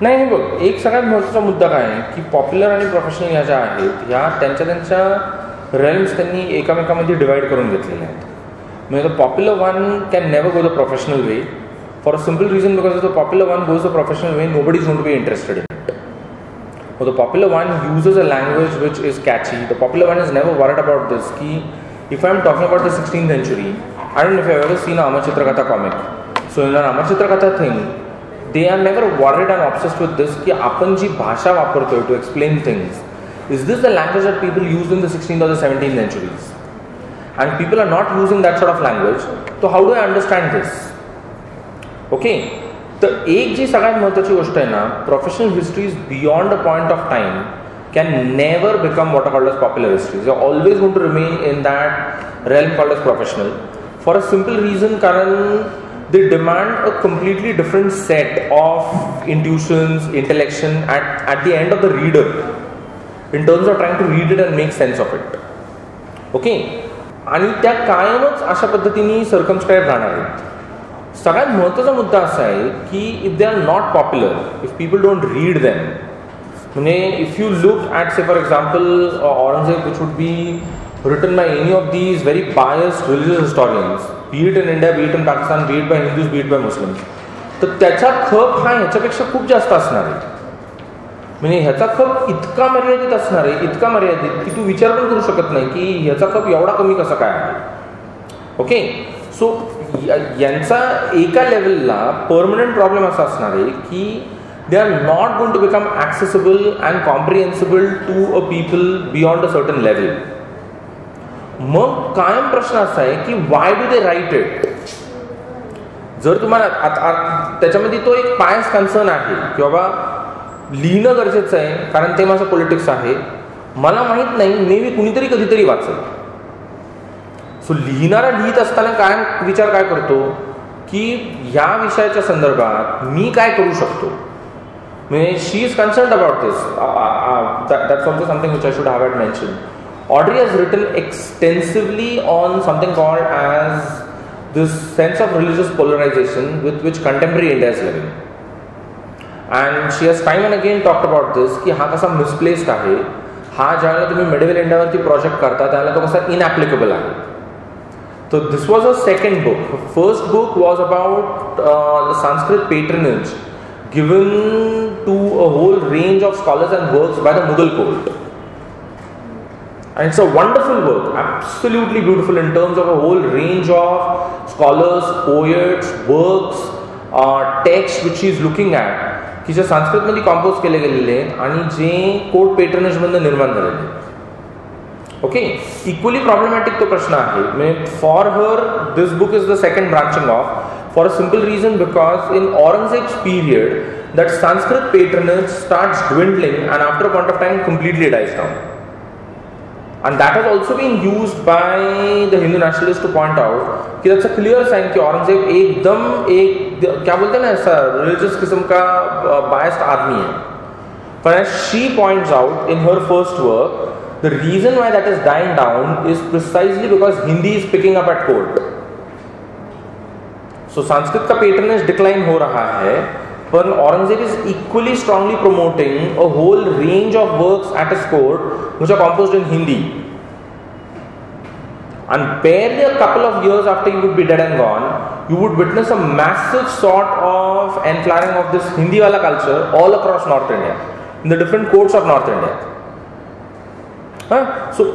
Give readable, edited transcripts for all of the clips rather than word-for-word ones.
नाही हे बघ, एक सगळ्यात महत्त्वाचा मुद्दा काय आहे की पॉप्युलर आणि प्रोफेशनल ह्या ज्या आहेत ह्या त्यांच्या रेल्म्स त्यांनी एकामेकामध्ये डिवाईड करून घेतलेल्या आहेत. म्हणजे the popular one can never go the professional way for a simple reason, because the popular one goes the professional way nobody is going to be interested in it. The popular one uses a language which is catchy. The popular one is never worried about this ki if I am talking about the 16th century, I don't know if you have ever seen Amar Chitrakatha comic. So in an Amar Chitrakatha thing, they are never worried and obsessed with this ki apan ji bhasha vapartoy to explain things, is this the language that people used in the 16th or the 17th centuries? And people are not using that sort of language, so how do I understand this? Okay, तर एक जी सगळ्यात महत्त्वाची गोष्ट आहे ना, professional histories beyond a point of time can never become what are called as popular histories. They are always going to remain in that realm called as professional for a simple reason, कारण they demand a completely different set of intuitions, intellection at the end of the reader in terms of trying to read it and make sense of it. Okay, आणि त्या कायमच अशा पद्धतीने सर्कमस्क्राईब राहणार आहेत. सगळ्यात महत्त्वाचा मुद्दा असा आहे की if they are not popular, if people don't read them, म्हणजे if you look at say for example Aurangzeb which would be written by any of these very biased religious historians, be it in India, be it in Pakistan, be it by Hindus, be it by Muslims, तर त्याचा खप हा ह्याच्यापेक्षा खूप जास्त असणार आहे. म्हणजे ह्याचा खप इतका मर्यादित असणार आहे, इतका मर्यादित की तू विचार पण करू शकत नाही की ह्याचा खप एवढा कमी कसा काय आहे. ओके, सो यांचा एका लेवलला परमनंट प्रॉब्लेम असा असणार आहे की they are not going to become accessible and comprehensible to a people beyond a certain level. मग कायम प्रश्न असा आहे की why do they write it. जर तुम्हाला त्याच्यामध्ये तो एक बायस कन्सर्न आहे की बाबा लिहिणं गरजेचं आहे कारण ते माझं पॉलिटिक्स आहे, मला माहीत नाही, मे बी कुणीतरी कधीतरी वाचेल. सो लिहिणारा लिहित असताना काय विचार काय करतो की या विषयाच्या संदर्भात मी काय करू शकतो. म्हणजे she is concerned about this. That's also something which I should have had mention. Audrey has written extensively on something called as this sense of religious polarization with which contemporary India is living. And she has time and again talked about this की हा कसा misplaced आहे, हा ज्यावेळेला तुम्ही medieval इंडियावरती project करता त्यावेळेला तो कसा इनॲप्लिकेबल आहे. So this was her second book. Her first book was about the Sanskrit patronage given to a whole range of scholars and works by the Mughal court. And it's a wonderful work, absolutely beautiful in terms of a whole range of scholars, poets, works, texts which she is looking at, की जे संस्कृतमध्ये compose केले गेलेले आहेत आणि जे court पेट्रनेजमधून निर्माण झालेले. Okay, equally problematic तो प्रश्न आहे. म्हणजे for her this book is the second branching of for a simple reason, because in Aurangzeb's period that Sanskrit patronage starts dwindling and after a point of time completely dies down. And that has also been used by the Hindu nationalists to point out कि that's a clear sign कि औरंगजेब एकदम एक क्या बोलते हैं ना ऐसा religious किस्म का biased आदमी है. But as she points out in her first work, the reason why that is dying down is precisely because Hindi is picking up at court. So Sanskrit का patronage decline हो रहा है, but Aurangzeb is equally strongly promoting a whole range of works at his court which are composed in Hindi. And barely a couple of years after he would be dead and gone, you would witness a massive sort of enflowering of this Hindi wala culture all across North India, in the different courts of North India. So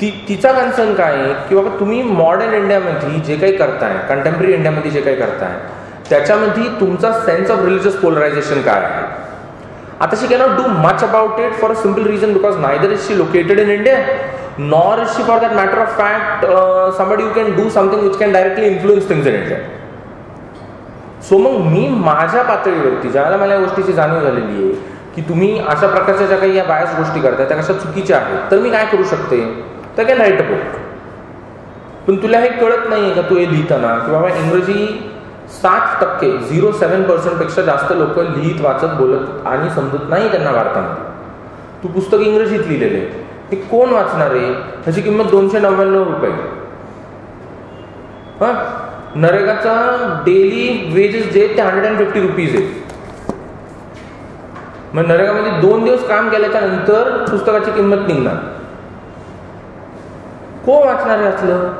तिचा concern काय आहे की बाबा तुम्ही modern इंडियामध्ये जे काही करताय, contemporary इंडियामध्ये जे काही करताय त्याच्यामध्ये तुमचा सेन्स ऑफ रिलिजियस पोलरायझेशन काय आहे. आता she cannot do much about it for a simple reason, because neither is she located in India nor is she for that matter of fact somebody you can do something which can directly influence things in India. So मग मी माझ्या पातळीवरती ज्याला मला या गोष्टीची जाणीव झालेली आहे की तुम्ही अशा प्रकारच्या ज्या काही या बायस गोष्टी करताय त्या कशा चुकीच्या आहेत, तर मी काय करू शकते, तर कॅन राईट अ बुक. पण तुला हे कळत नाही का तू हे लिहिताना की बाबा इंग्रजी 7% 0.7% पेक्षा जास्त लोक लिहित वाचत बोलत आणि समजत नाही त्यांना भारतामध्ये. तू पुस्तक इंग्रजीत लिहिलेले ते कोण वाचणार आहे, ह्याची किंमत 299 रुपये. हा, नरेगाचा डेली वेजेस जे ते 150 रुपीज आहे. मग नरेगामध्ये 2 दिवस काम केल्याच्या नंतर पुस्तकाची किंमत निघणार. कोण वाचणार आहे असलं?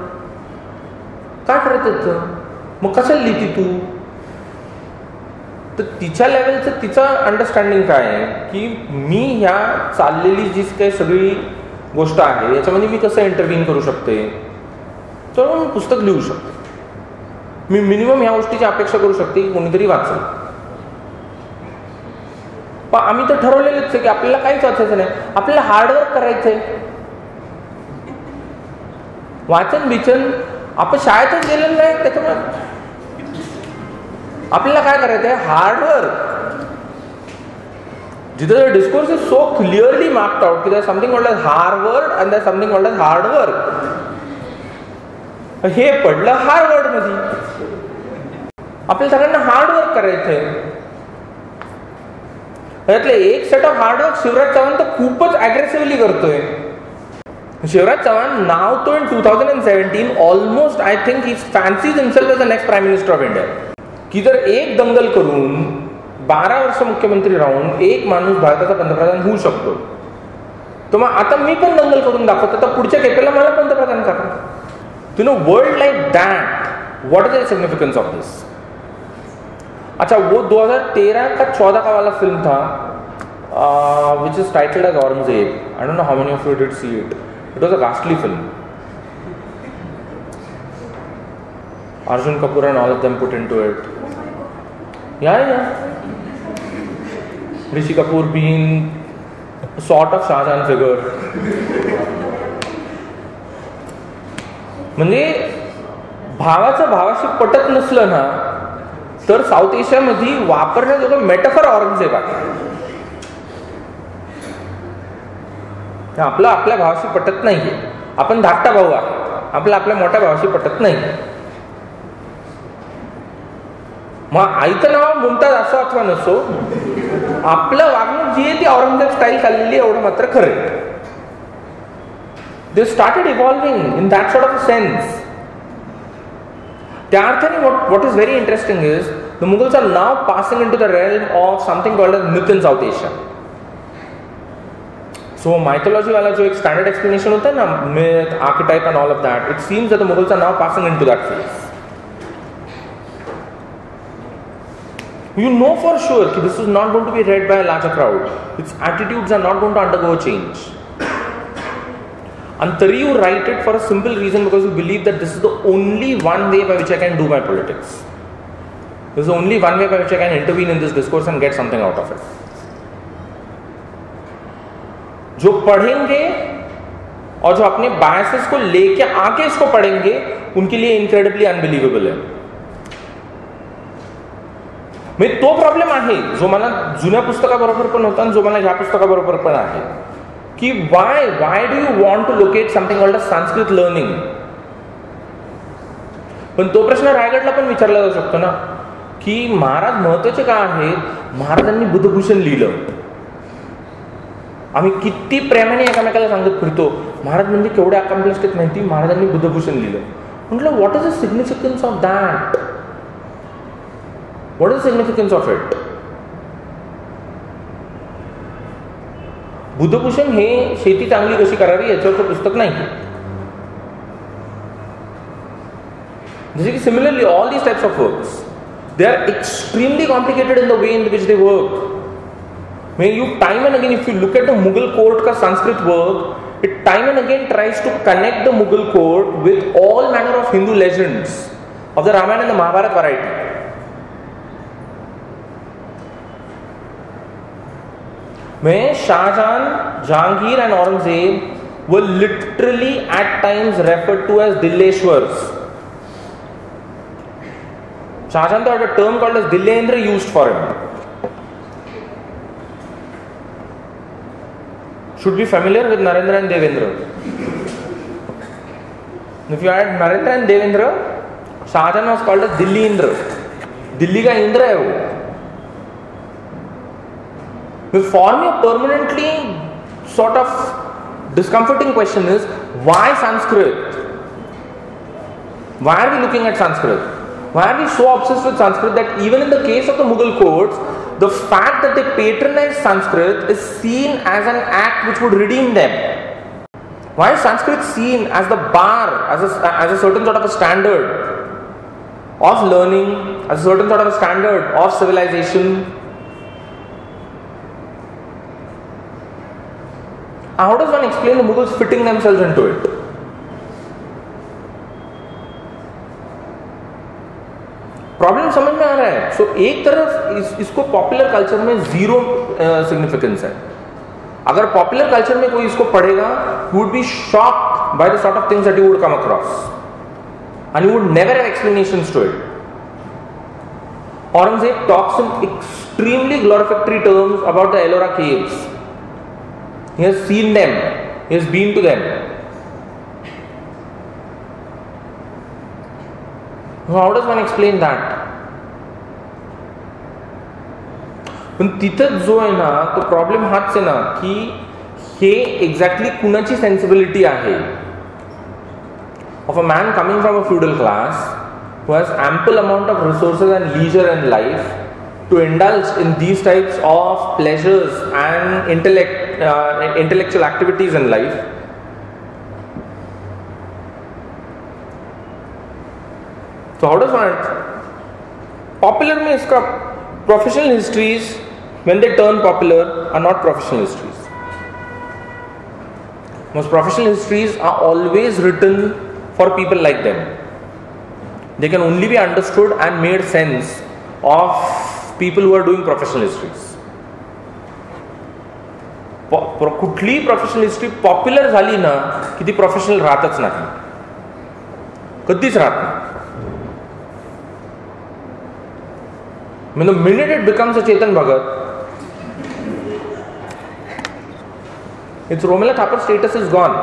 काय करायचं? मग कशाला लिहिती तू? तर तिच्या लेवलचं तिचं अंडरस्टँडिंग काय आहे की मी ह्या चाललेली जी काही सगळी गोष्ट आहे याच्यामध्ये मी कसं इंटरव्हीन करू शकते, तर मी पुस्तक लिहू शकते. मी मिनिमम ह्या गोष्टीची अपेक्षा करू शकते की कोणीतरी वाचेल. पण आम्ही तर ठरवलेलंच आहे की आपल्याला काहीच वाचायचं नाही, आपल्याला हार्डवर्क करायचंय. वाचन बिचन आपण शाळेतच गेलेलं नाही, त्याच्यामुळे आपल्याला काय करायचंय? हार्डवर्क. जिथं discourse is so clearly marked out की there something called as Harvard and there something called as hard work. हे पडलं हार्वर्ड मध्ये. आपल्या सगळ्यांना हार्डवर्क करायचंय. त्यातले एक set of hard work Shivraj Chavan तर खूपच अग्रेसिव्हली करतोय. शिवराज चव्हाण नाव तो in 2017 almost I think he fancies himself as the next prime minister of India. की जर एक दंगल करून 12 वर्ष मुख्यमंत्री राहून एक माणूस भारताचा पंतप्रधान होऊ शकतो, तर मग आता मी पण दंगल करून दाखवतो, तर पुढच्या खेपेला मला पंतप्रधान करा. You know world like that, what is the significance of this? अच्छा, वो 2013 का 14 का वाला फिल्म था which is titled as Aurangzeb. I don't know how many of you did see it. It was a ghastly film. Arjun Kapoor and all of them put into it. Yeah. Rishi Kapoor being a sort of Shah Jahan figure. म्हणजे भावाचं भावाशी पटत नसलं ना तर south एशियामध्ये वापरण्याजोगं metaphor Aurangzeb आहे. आपलं आपल्या भावाशी पटत नाहीये, आपण धाकटा भाऊ आहे, आपलं आपल्या मोठ्या भावाशी पटत नाही. मग आईचं नाव मुमताज असो अथवा नसो, आपलं वागणूक जी आहे ती औरंगजेब स्टाईल चाललेली एवढं मात्र खरं. They started evolving in that sort of a sense. त्या अर्थाने what is very interesting is the Mughals are now passing into the realm of something called as myth in South Asia. So mythology वाला जो एक standard explanation होता है ना, myth, archetype and all of that, it seems that the Mughals are now passing into that phase. You know for sure that this is not going to be read by a larger crowd. Its attitudes are not going to undergo a change. And tari you write it for a simple reason, because you believe that this is the only one way by which I can do my politics. This is the only one way by which I can intervene in this discourse and get something out of it. जो पढ़ेंगे और जो अपने biases को लेके आके इसको पढ़ेंगे, उनके लिए इनक्रेडिबली अनबिलीवेबल है. म्हणजे तो प्रॉब्लेम आहे जो मला जुन्या पुस्तकाबरोबर पण होता आणि जो मला ह्या पुस्तकाबरोबर पण आहे की why do you want to locate something called as Sanskrit learning? पण तो प्रश्न रायगडला पण विचारला जाऊ शकतो ना की महाराज महत्वाचे का आहेत? महाराजांनी बुद्धभूषण लिहिलं, आम्ही किती प्रेमाने एकामेकाला सांगत फिरतो महाराज म्हणजे केवढे अकम्प्लिश्ड आहेत माहिती, महाराजांनी बुद्धभूषण लिहिलं. म्हटलं what is the significance of that? What is the significance of it? Budhbhushan हे शेती चांगली कशी करावी याच्यावरचं पुस्तक नाही. जसे की similarly all these types of works they are extremely complicated in the way in which they work. When you time and again, if you look at the Mughal court ka Sanskrit work, it time and again tries to connect the Mughal court with all manner of Hindu legends of the Ramayana and the Mahabharata variety. Where Shah Jahan, Jahangir and Aurangzeb were literally at times referred to as Dilleshwars. Shah Jahan had a term called as Dillendra used for him. Should be familiar with Narendra and Devendra. If you add Narendra and Devendra, Shah Jahan was called as Dilli Indra. Dilli का इंद्र है वो. For me, a permanently sort of discomforting question is why Sanskrit? Why are we looking at Sanskrit? Why are we so obsessed with Sanskrit that even in the case of the Mughal courts, the fact that they patronize Sanskrit is seen as an act which would redeem them? Why is Sanskrit seen as the bar, as a certain sort of a standard of learning, as a certain sort of a standard of civilization? How does one explain the Mughals fitting themselves into it? Problem समझ में आ रहा है. So एक तरफ इसको popular culture में zero significance है. अगर पॉपुलर कल्चर में कोई इसको पढ़ेगा, you would be shocked by the sort of things that you would come across and you would never have explanations to it. Aurangzeb talks in extremely glorificatory terms about the Ellora caves. He has seen them. He has been to them. How does one explain that? पण तिथं जो आहे ना, तो problem हाच आहे ना की हे एक्झॅक्टली कुणाची सेन्सिबिलिटी आहे. Of a man coming from a feudal class who has ample amount of resources and leisure in life to indulge in these types of pleasures and intellectual activities in life. So how does one popular में इसका professional histories when they turn popular are not professional histories. Most professional histories are always written for people like them. They can only be understood and made sense of people who are doing professional histories. कुठलीही professional history popular झाली ना की ती professional राहतच नाही, कधीच राहत नाही. The minute it becomes a Chetan Bhagat, its Romila Thapar status is gone.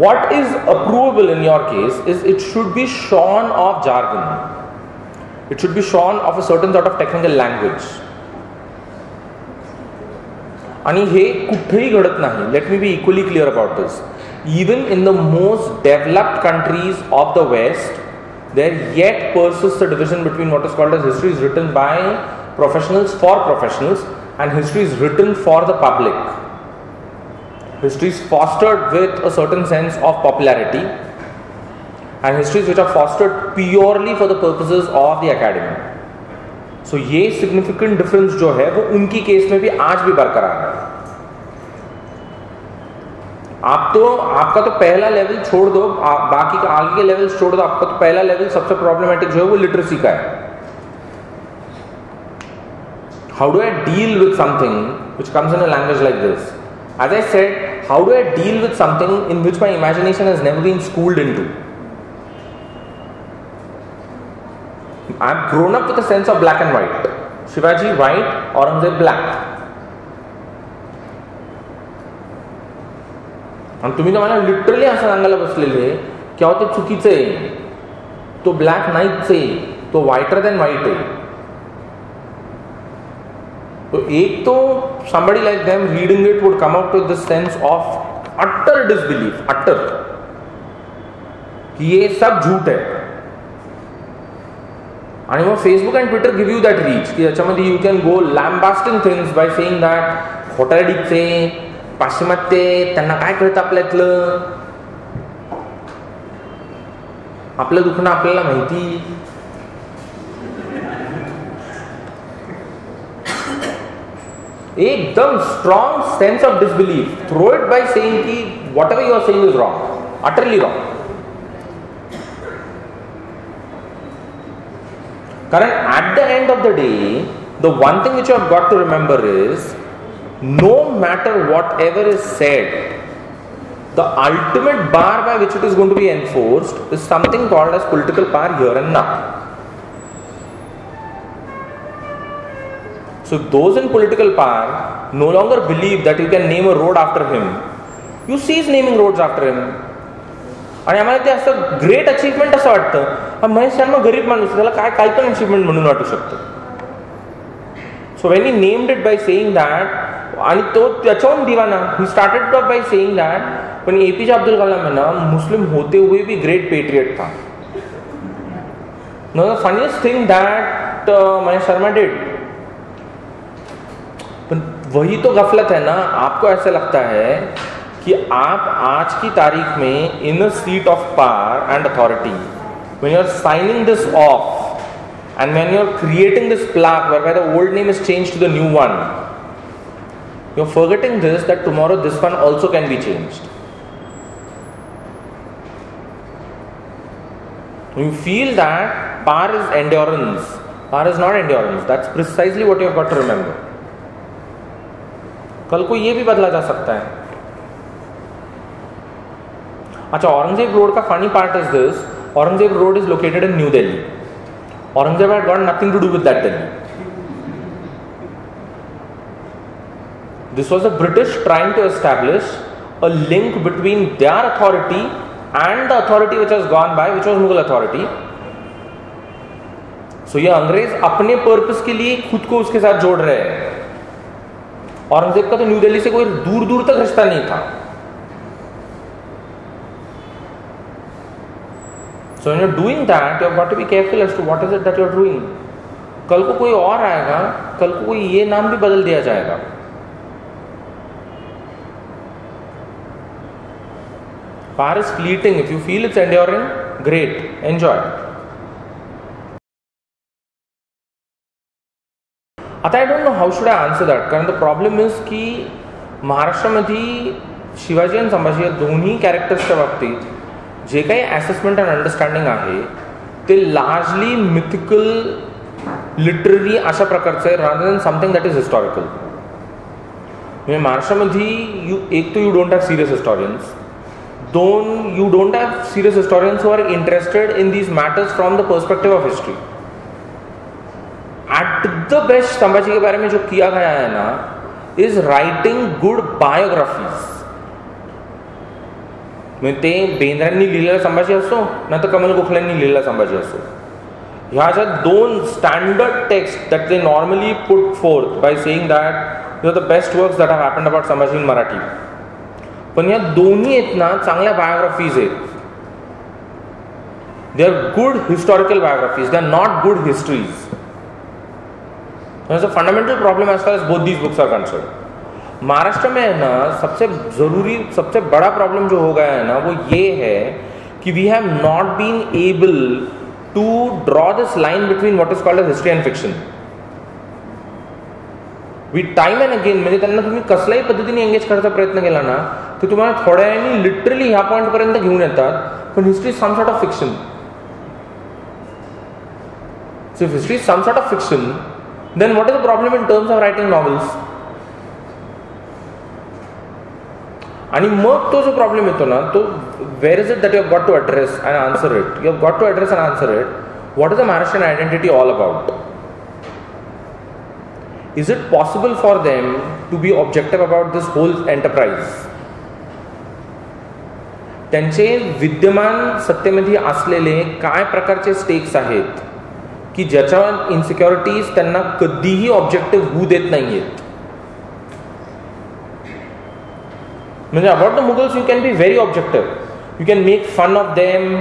What is approvable in your case is it should be shorn of jargon. It should be shorn of a certain sort of technical language. आणि हे कुठेही घडत नाही. Let me be equally clear about this. Even in the most developed countries of the West, there yet persists a division between what is called as history is written by professionals for professionals and history is written for the public. History is fostered with a certain sense of popularity and histories which are fostered purely for the purposes of the academy. So ये significant difference जो है वो उनकी case में भी आज भी बरकरार है. आपका तो पहला लेवल छोड़ दो, बाकी का आगे के लेवल छोड़ दो. आपका तो पहला लेवल सबसे प्रॉब्लमेटिक जो है वो लिटरेसी का है. How do I deal with something which comes in a language like this? As I said, how do I deal with something in which my imagination has never been schooled into? I've grown up with a sense of black and white. Shivaji white, Aurangzeb black. आणि तुम्ही तर मला literally असं सांगायला बसलेले की अहो ते चुकीचं आहे, तो ब्लॅक नाहीच आहे, तो व्हाईटर दॅन व्हाईट आहे. तो एक तो somebody like them reading it would come out with this sense of utter disbelief, utter कि ये सब झूठ है. आणि मग Facebook and Twitter give you that reach की याच्यामध्ये you can go lambasting things by saying that खोटारडीचे पाश्चिमात्य त्यांना काय कळतं आपल्यातलं, आपलं दुखणं आपल्याला माहिती. एकदम strong sense of disbelief. Throw it by saying कि whatever you are saying is wrong, utterly wrong. कारण at the end of the day, the one thing which you have got to remember is, no matter whatever is said, the ultimate bar by which it is going to be enforced is something called as political power here and now. So those in political power no longer believe that you can name a road after him. You cease naming roads after him. आणि आम्हाला ते असं great achievement असं वाटतं. महेश शर्मा गरीब माणूस, त्याला काय पण अचीवमेंट म्हणून वाटू शकतं. So when he named it by saying that, आणि तो त्याच्याहून दिवाना, he started off bye saying that पण एपीजे अब्दुल कलाम है ना, मुस्लिम होते हुए भी ग्रेट पेट्रियट था. Know the funniest thing that Mahesh Sharma did. पण वही तो गफलत है ना. आपको ऐसा लगता है कि आप आज की तारीख में in a seat of power and authority, when you are signing this off and when you are creating this plaque whereby the old name is changed to the new one, you are forgetting this, that tomorrow this one also can be changed. You feel that power is endurance. Power is not endurance. That's precisely what you have got to remember. कल को ये भी बदला जा सकता है. अच्छा, Aurangzeb road का funny part is this. Aurangzeb road is located in new Delhi. Aurangzeb had got nothing to do with that Delhi. This was the British trying to establish a link between their authority and the authority which has gone by, which was Mughal authority. So ये अंग्रेज अपने purpose के लिए खुद को उसके साथ जोड़ रहे हैं. औरंगजेब का तो न्यू दिल्ली से कोई दूर दूर तक रिश्ता नहीं था. So when you're doing that, you have got to be careful as to what is it that you're doing. कल को कोई और आएगा, कल को कोई ये नाम भी बदल दिया जाएगा. Power is fleeting. If you feel it's enduring, great, enjoy. आता I don't know how should I answer that. कारण the problem is की महाराष्ट्रामध्ये शिवाजी आणि संभाजी या दोन्ही कॅरेक्टर्सच्या बाबतीत जे काही असेसमेंट अँड अंडरस्टँडिंग आहे ते लार्जली मिथिकल, लिटररी अशा प्रकारचं आहे, rather than something that is historical. म्हणजे महाराष्ट्रामध्ये एक तर यू डोंट हॅव सिरियस हिस्टॉरियन्स. दोन, you don't have serious historians who are interested in these matters from the perspective of history. At the best, Sambhaji के बारे में जो किया गया है ना, is writing good biographies. म्हणजे ते बेंद्रांनी लिहिलेला संभाजी असो ना तर कमल गोखलेंनी लिहिलेला संभाजी असो, ह्या ज्या दोन standard text that they normally put forth by saying that you are the best works that have happened about Sambhaji in Marathi. पण या दोन्ही आहेत ना चांगल्या बायोग्राफीज आहेत. They are good historical biographies, they are not good histories. Fundamental problem as far as both these books are concern. Maharashtra में है ना सबसे जरूरी, सबसे बड़ा प्रॉब्लम जो हो गया है ना वो ये है कि we have not been able to draw this line between what is called as history and fiction. We time and again, म्हणजे त्यांना तुम्ही कसल्याही पद्धतीने एंगेज करायचा प्रयत्न केला ना ते तुम्हाला थोड्या वेळाने लिटरली ह्या पॉईंट पर्यंत घेऊन येतात. पण history is some sort of fiction. So history is some sort of fiction, then what is the problem in terms of writing novels. आणि मग तो जो प्रॉब्लेम येतो ना तो where is it that you have got to address and answer it. You have got to address and answer it. What is the Maharashtrian identity all about? Is it possible for them to be objective about this whole enterprise? त्यांचे विद्यमान सत्तेमध्ये असलेले काय प्रकारचे stakes आहेत की ज्याच्यावर insecurities त्यांना कधीही ऑब्जेक्टिव्ह होऊ देत नाहीयेत. म्हणजे about the Mughals you can be very objective. You can make fun of them,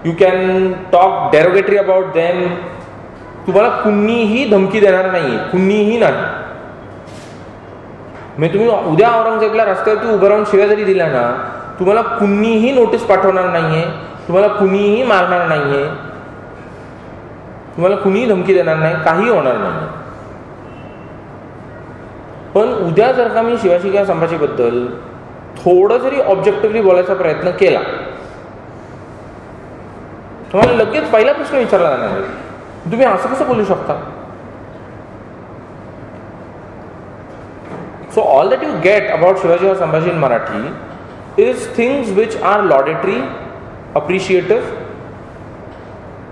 you can talk derogatory about them. तुम्हाला कुणीही धमकी देणार नाही, कुणीही नाही. म्हणजे तुम्ही उद्या औरंगजेबला रस्त्यावरती उभं राहून शिव्या जरी दिल्या ना तुम्हाला कुणीही नोटीस पाठवणार नाहीये, तुम्हाला कुणीही मारणार नाहीये, तुम्हाला कुणीही धमकी देणार नाही, काही होणार नाही. पण उद्या जर का मी शिवाजी किंवा संभाजीबद्दल थोडं जरी ऑब्जेक्टिव्हली बोलायचा प्रयत्न केला तुम्हाला लगेच पहिला प्रश्न विचारला जाणार, तुम्ही असं कसं बोलू शकता? So all that you get about Shivaji or Sambhaji in Marathi is things which are laudatory, appreciative.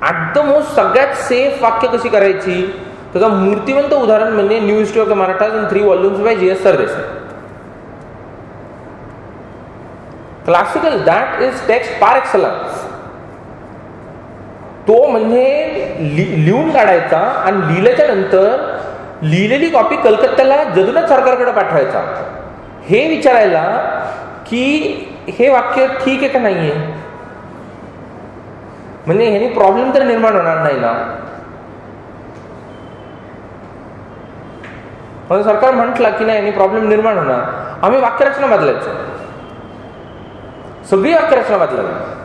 At the most सगळ्यात सेफ वाक्य कशी करायची त्याचा मूर्तिवंत उदाहरण म्हणजे new history of the Marathas in 3 volumes by G S. Sardesai. Classical, that is text par excellence. तो म्हणजे लिहून काढायचा आणि लिहिल्याच्या नंतर लिहिलेली कॉपी कलकत्त्याला जगन्नाथ सरकारकडे पाठवायचा. हे विचारायला की हे वाक्य ठीक आहे का नाही आहे? म्हणजे ह्यानी प्रॉब्लेम तर निर्माण होणार नाही ना. म्हणजे सरकार म्हटलं की नाही यांनी प्रॉब्लेम निर्माण होणार, आम्ही वाक्यरचना बदलायचो, सगळी वाक्यरचना बदलायची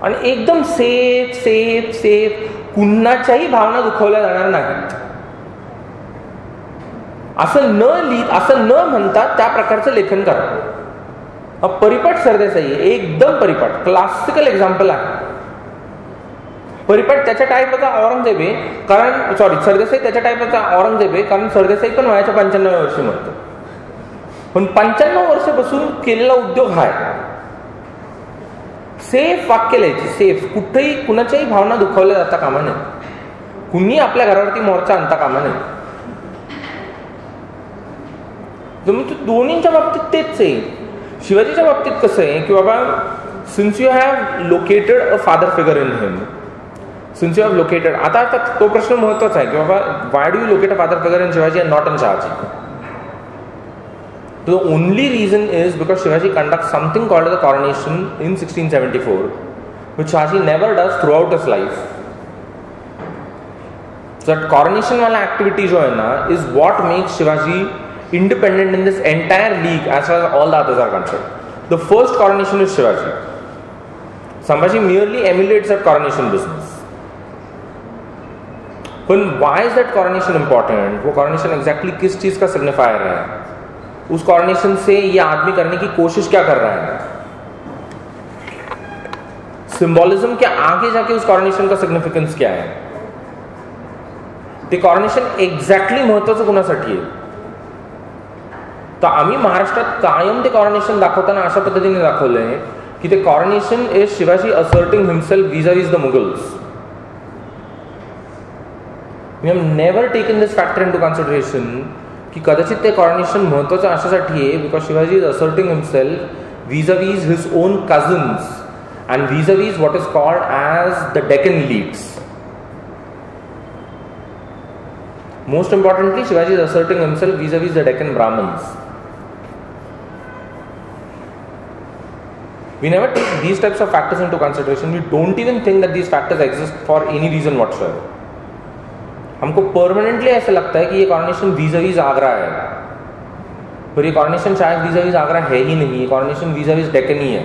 आणि एकदम सेफ सेफ सेफ, कुणाच्याही भावना दुखवल्या जाणार नाहीत असं न म्हणता त्या प्रकारचं लेखन करा. परिपाठ सरदेसाई एकदम परिपाठ क्लासिकल एक्झाम्पल आहे. परिपाठ त्याच्या टाईपचा औरंगजेब आहे, कारण सरदेसाई त्याच्या टाईपचा औरंगजेब आहे, कारण सरदेसाई पण वयाच्या 95व्या वर्षी मरतो. पण 95 वर्षापासून केलेला उद्योग हा आहे. सेफ वाक्य लिहायची, सेफ, कुठेही कुणाच्याही भावना दुखावल्या जाता कामा नये, कुणी आपल्या घरावरती मोर्चा आणता कामा नये. तुम्ही दोन्हीच्या बाबतीत तेच आहे. शिवाजीच्या बाबतीत कसं आहे की बाबा, since you have located a father figure in him, since you have located, आता तो प्रश्न महत्वाचा आहे की बाबा, why do you locate a father figure in Shivaji and not in Shahaji? The only reason is because Shivaji conducts something called the coronation in 1674, which Shahaji never does throughout his life. So that coronation wala activity jo hai na is what makes Shivaji independent in this entire league as far as all the others are concerned. The first coronation is Shivaji. Sambhaji merely emulates that coronation business. But why is that coronation important? वो coronation exactly किस चीज का signifier है? उस coronation से ये आदमी करने की कोशिश क्या कर रहा है? सिंबॉलिज्म के आगे जाके उस कॉर्नेशन का सिग्निफिकन्स क्या आहे? ते कॉर्नेशन एक्झॅक्टली महत्वाचं कुणासाठी आहे? तर आम्ही महाराष्ट्रात कायम ते कॉर्नेशन दाखवताना अशा पद्धतीने दाखवलंय की ते coronation is Shivaji asserting himself vis-a-vis the Mughals. We have never taken this factor into consideration की कदाचित ते कॉर्नेशन महत्वाचं अशासाठी आहे because Shivaji is asserting himself vis-a-vis his own cousins and vis-a-vis what is called as the Deccan elites. Most importantly, Shivaji is asserting himself vis-a-vis the Deccan Brahmins. We never take these types of factors into consideration. We don't even think that these factors exist for any reason whatsoever. हमको permanently ऐसा लगता है कि ये coronation vis-a-vis Agra है, पर ये coronation शायद vis-a-vis आगरा है ही नहीं, ये कॉर्नेशन vis-a-vis डेक्कन ही है.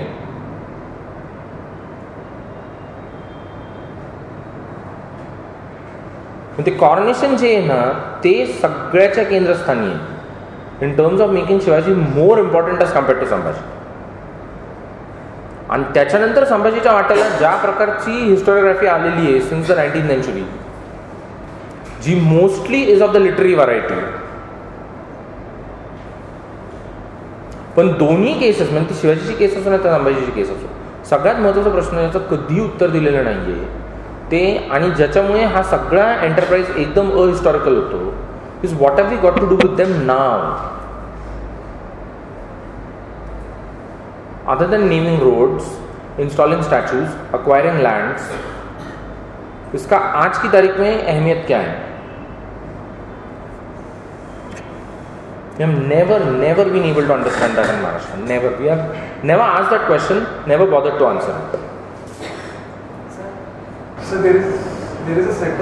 ते कॉर्नेशन जे आहे ना ते सगळ्याच्या केंद्रस्थानी आहे in terms of making Shivaji more important as compared to Sambhaji. आणि त्याच्यानंतर संभाजीच्या वाट्याला ज्या प्रकारची हिस्टोरियोग्राफी आलेली आहे सिन्स द 19th century, जी mostly is of the literary variety. पण दोन्ही केसेस म्हणजे ती शिवाजीची केस असो नाही तर संभाजीची केस असो, सगळ्यात महत्त्वाचा प्रश्न याचं कधीही उत्तर दिलेलं नाहीये ते, आणि ज्याच्यामुळे हा सगळा एंटरप्राइज एकदम अहिस्टॉरिकल होतो, is what have we got to do with them now other than naming roads, installing statues, acquiring lands. इसका आज की तारीख में अहमियत क्या है? We have never been able to understand that in Maharashtra. Never. We have never asked that question, never bothered to answer it. So there is a set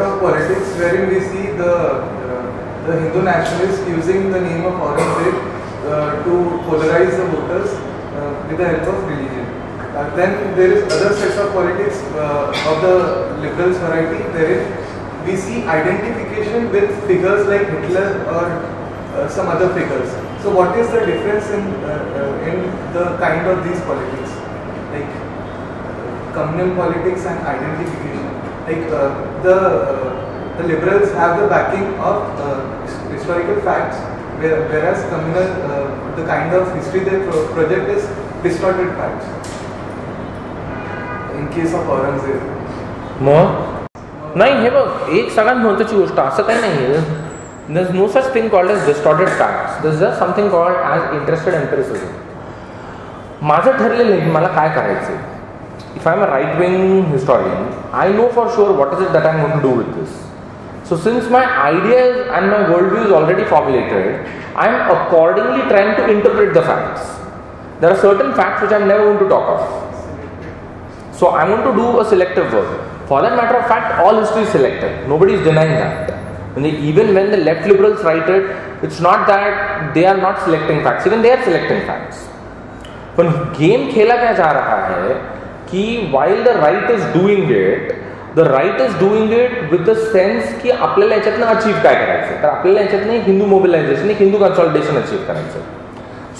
of politics wherein we see the Hindu nationalists using the name of Aurangzeb to polarize the voters with the help of religion. Then there is other sets of politics of the liberals variety wherein we see identification with figures like Hitler or some other figures. So what is the difference in the kind of these politics, like communal politics and identification? Like the liberals have the backing of historical facts, whereas communal the kind of history they project is distorted facts. In case of Aurangzeb. मग नाही, हे बघ एक सगळ्यात महत्त्वाची गोष्ट असं काही नाही आहे. There is no such thing called as distorted facts, there is just something called as interested empiricism. माझं ठरलेलं आहे की मला काय करायचं आहे. If I am a right wing historian, I know for sure what is it that I am going to do with this. So since my ideas and my worldview is already formulated, I am accordingly trying to interpret the facts. There are certain facts which I am never going to talk of. So I want to do a selective work. For that matter of fact, all history is selective. Nobody is denying that. Even when the left liberals write it, it's not that they are not selecting facts. Even they are selecting facts. But game खेला क्या जा रहा है कि while the right is doing it, the right is doing it with the sense की आपल्याला याच्यातनं achieve काय करायचं, तर आपल्याला याच्यातनं एक हिंदू मोबिलायझेशन, एक हिंदू कन्सॉलिडेशन अचीव करायचं.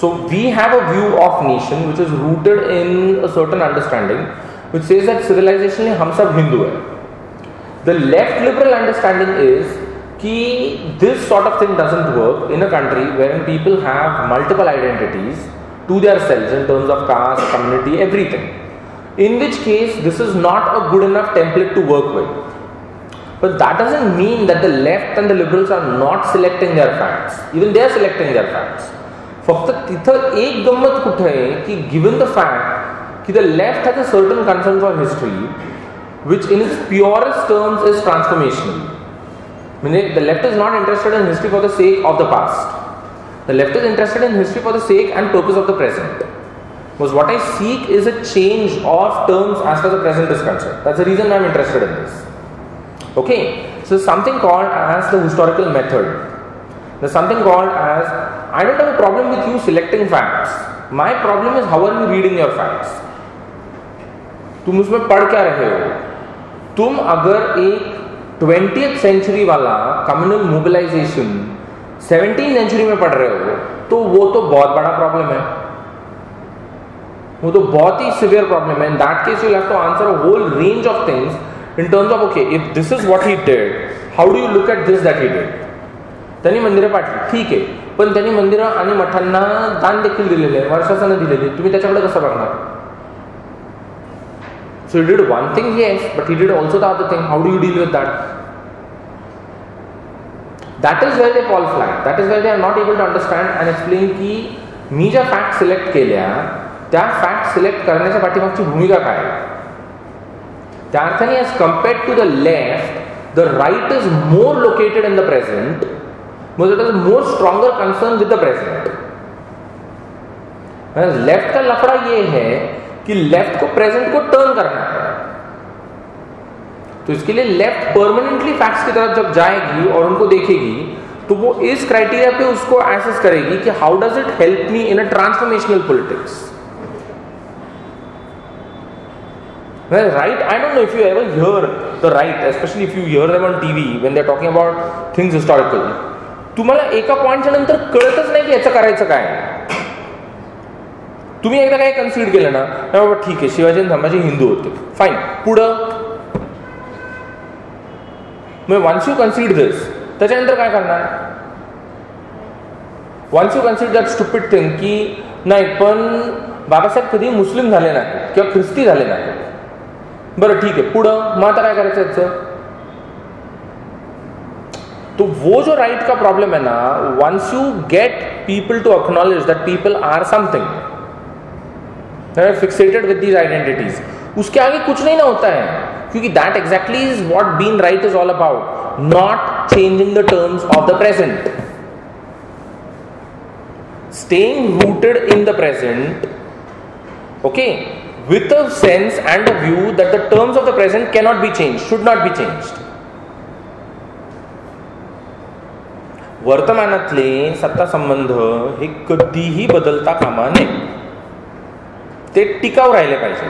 So we have a view of nation which is rooted in a certain understanding which says that civilization में हम सब हिंदू है. The left liberal understanding is कि this sort of thing doesn't work in a country wherein people have multiple identities to their selves in terms of caste, community, everything. In which case, this is not a good enough template to work with. But that doesn't mean that the left and the liberals are not selecting their facts. Even they are selecting their facts. फक्त तिथं एक गंमत कुठे आहे की given the fact कि the left has a certain concern for history which in its purest terms is transformational. Meaning the left is not interested in history for the sake of the past. The left is interested in history for the sake and purpose of the present. Because what I seek is a change of terms as far as the present is concerned. That's the reason I'm interested in this. Okay, so there's something called as the historical method. There's something called as, I don't have a problem with you selecting facts. My problem is how are you reading your facts. तुम उसमें पढ़ क्या रहे हो? तुम अगर एक 20th century वाला communal mobilization 17th century में पढ़ रहे हो तो वो तो बहुत बड़ा प्रॉब्लम है, वो तो बहुत ही severe problem है. In that case you'll have to answer a whole range of things in terms of okay, if this is what he did, how do you look at this that he did. त्यांनी मंदिरं पाडली, ठीक आहे, पण त्यांनी मंदिरं आणि मठांना दान देखील दिलेले आहे, वर्षासनं दिलेले, तुम्ही त्याच्याकडे कसं बघणार? So he did one thing, yes, but he did also the other thing. How do you deal with that? That is where they fall flat. That is where they are not able to understand and explain की मी ज्या fact select केल्या त्या fact select करण्याच्या पाठीमागची भूमिका काय आहे. त्या अर्थाने as compared to the left, the right is more located in the present, because it is more stronger concern with the present. Whereas left का लफड़ा ये है कि लेफ्ट को प्रेजेंट को टर्न करना है. तो इसके लिए लेफ्ट परमानेंटली फैक्ट्स की तरफ जब जाएगी और उनको देखेगी तो वो इस क्राइटेरिया पे उसको एसेस करेगी कि how does it help me in a transformational politics. Well, right, I don't know if you ever hear the right, especially if you hear them on TV when they're talking about things historical. तुम्हाला एका पॉइंटच्या नंतर कळतच नाही की याचं करायचं काय. तुम्ही एकदा काय कन्सिडर केलं ना, बाबा ठीक आहे, शिवाजी आणि संभाजी हिंदू होते, फाईन, पुढं मग वन्स यू कन्सिडर दिस, त्याच्यानंतर काय करणार? Once you consider that stupid thing की नाही पण बाबासाहेब कधी मुस्लिम झाले नाही किंवा ख्रिस्ती झाले नाही, बरं ठीक आहे, पुढं मग आता काय करायचं याचं? तो वो जो राइट का प्रॉब्लेम है ना, once you get people to acknowledge that people are something, fixated with these identities, उसके आगे कुछ नहीं ना होता है, क्योंकि that exactly is what being right is all about, not changing the terms of the present, staying rooted in the present, okay, with a sense and a view that the terms of the present cannot be changed, should not be changed. वर्तमानातले सत्ता संबंध हे कधीही बदलता कामा नये, ते टिकाऊ राहिले पाहिजे.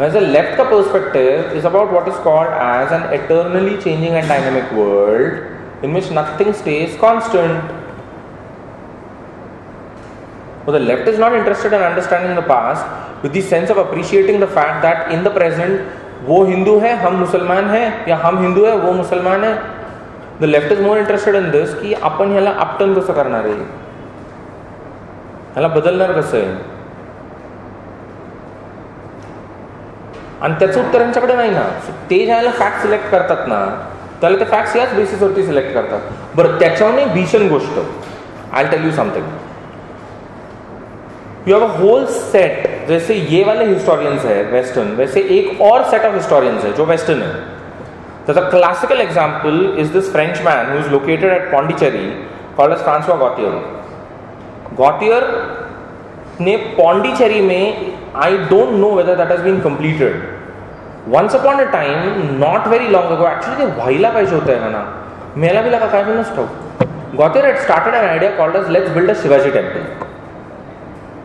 As a left का perspective is about what is called as an eternally changing and dynamic world in which nothing stays constant. So the left is not interested in understanding the past with the sense of appreciating the fact that in the present वो हिंदू है, हम मुसलमान हैं, या हम हिंदू है, वो मुसलमान है. The left is more interested in this की आपण ह्याला अपटर्न कसं करणार आहे, ह्याला बदलणार कसं आहे, आणि त्याचं उत्तर यांच्याकडे नाही ना. ते ज्याला फॅक्ट सिलेक्ट करतात ना, त्याला ते फॅक्ट्स याच बेसिसवरती सिलेक्ट करतात. बरं, त्याच्यावर एक भीषण गोष्ट, I tell you something. You have a whole set जैसे ये वाले हिस्टोरियंस है वेस्टर्न, वैसे एक और सेट ऑफ हिस्टोरियंस है जो वेस्टर्न है. The classical example is this French man who is located at Pondicherry called as François Gautier. Gautier ने पौंडीचेरी में, I don't know whether that has been completed, once upon a time not very long ago, actually ते व्हायला पाहिजे होतं आहे ना, मेला बिला का काय पण नसतो. Gautier had started an idea called as let's build a Shivaji temple.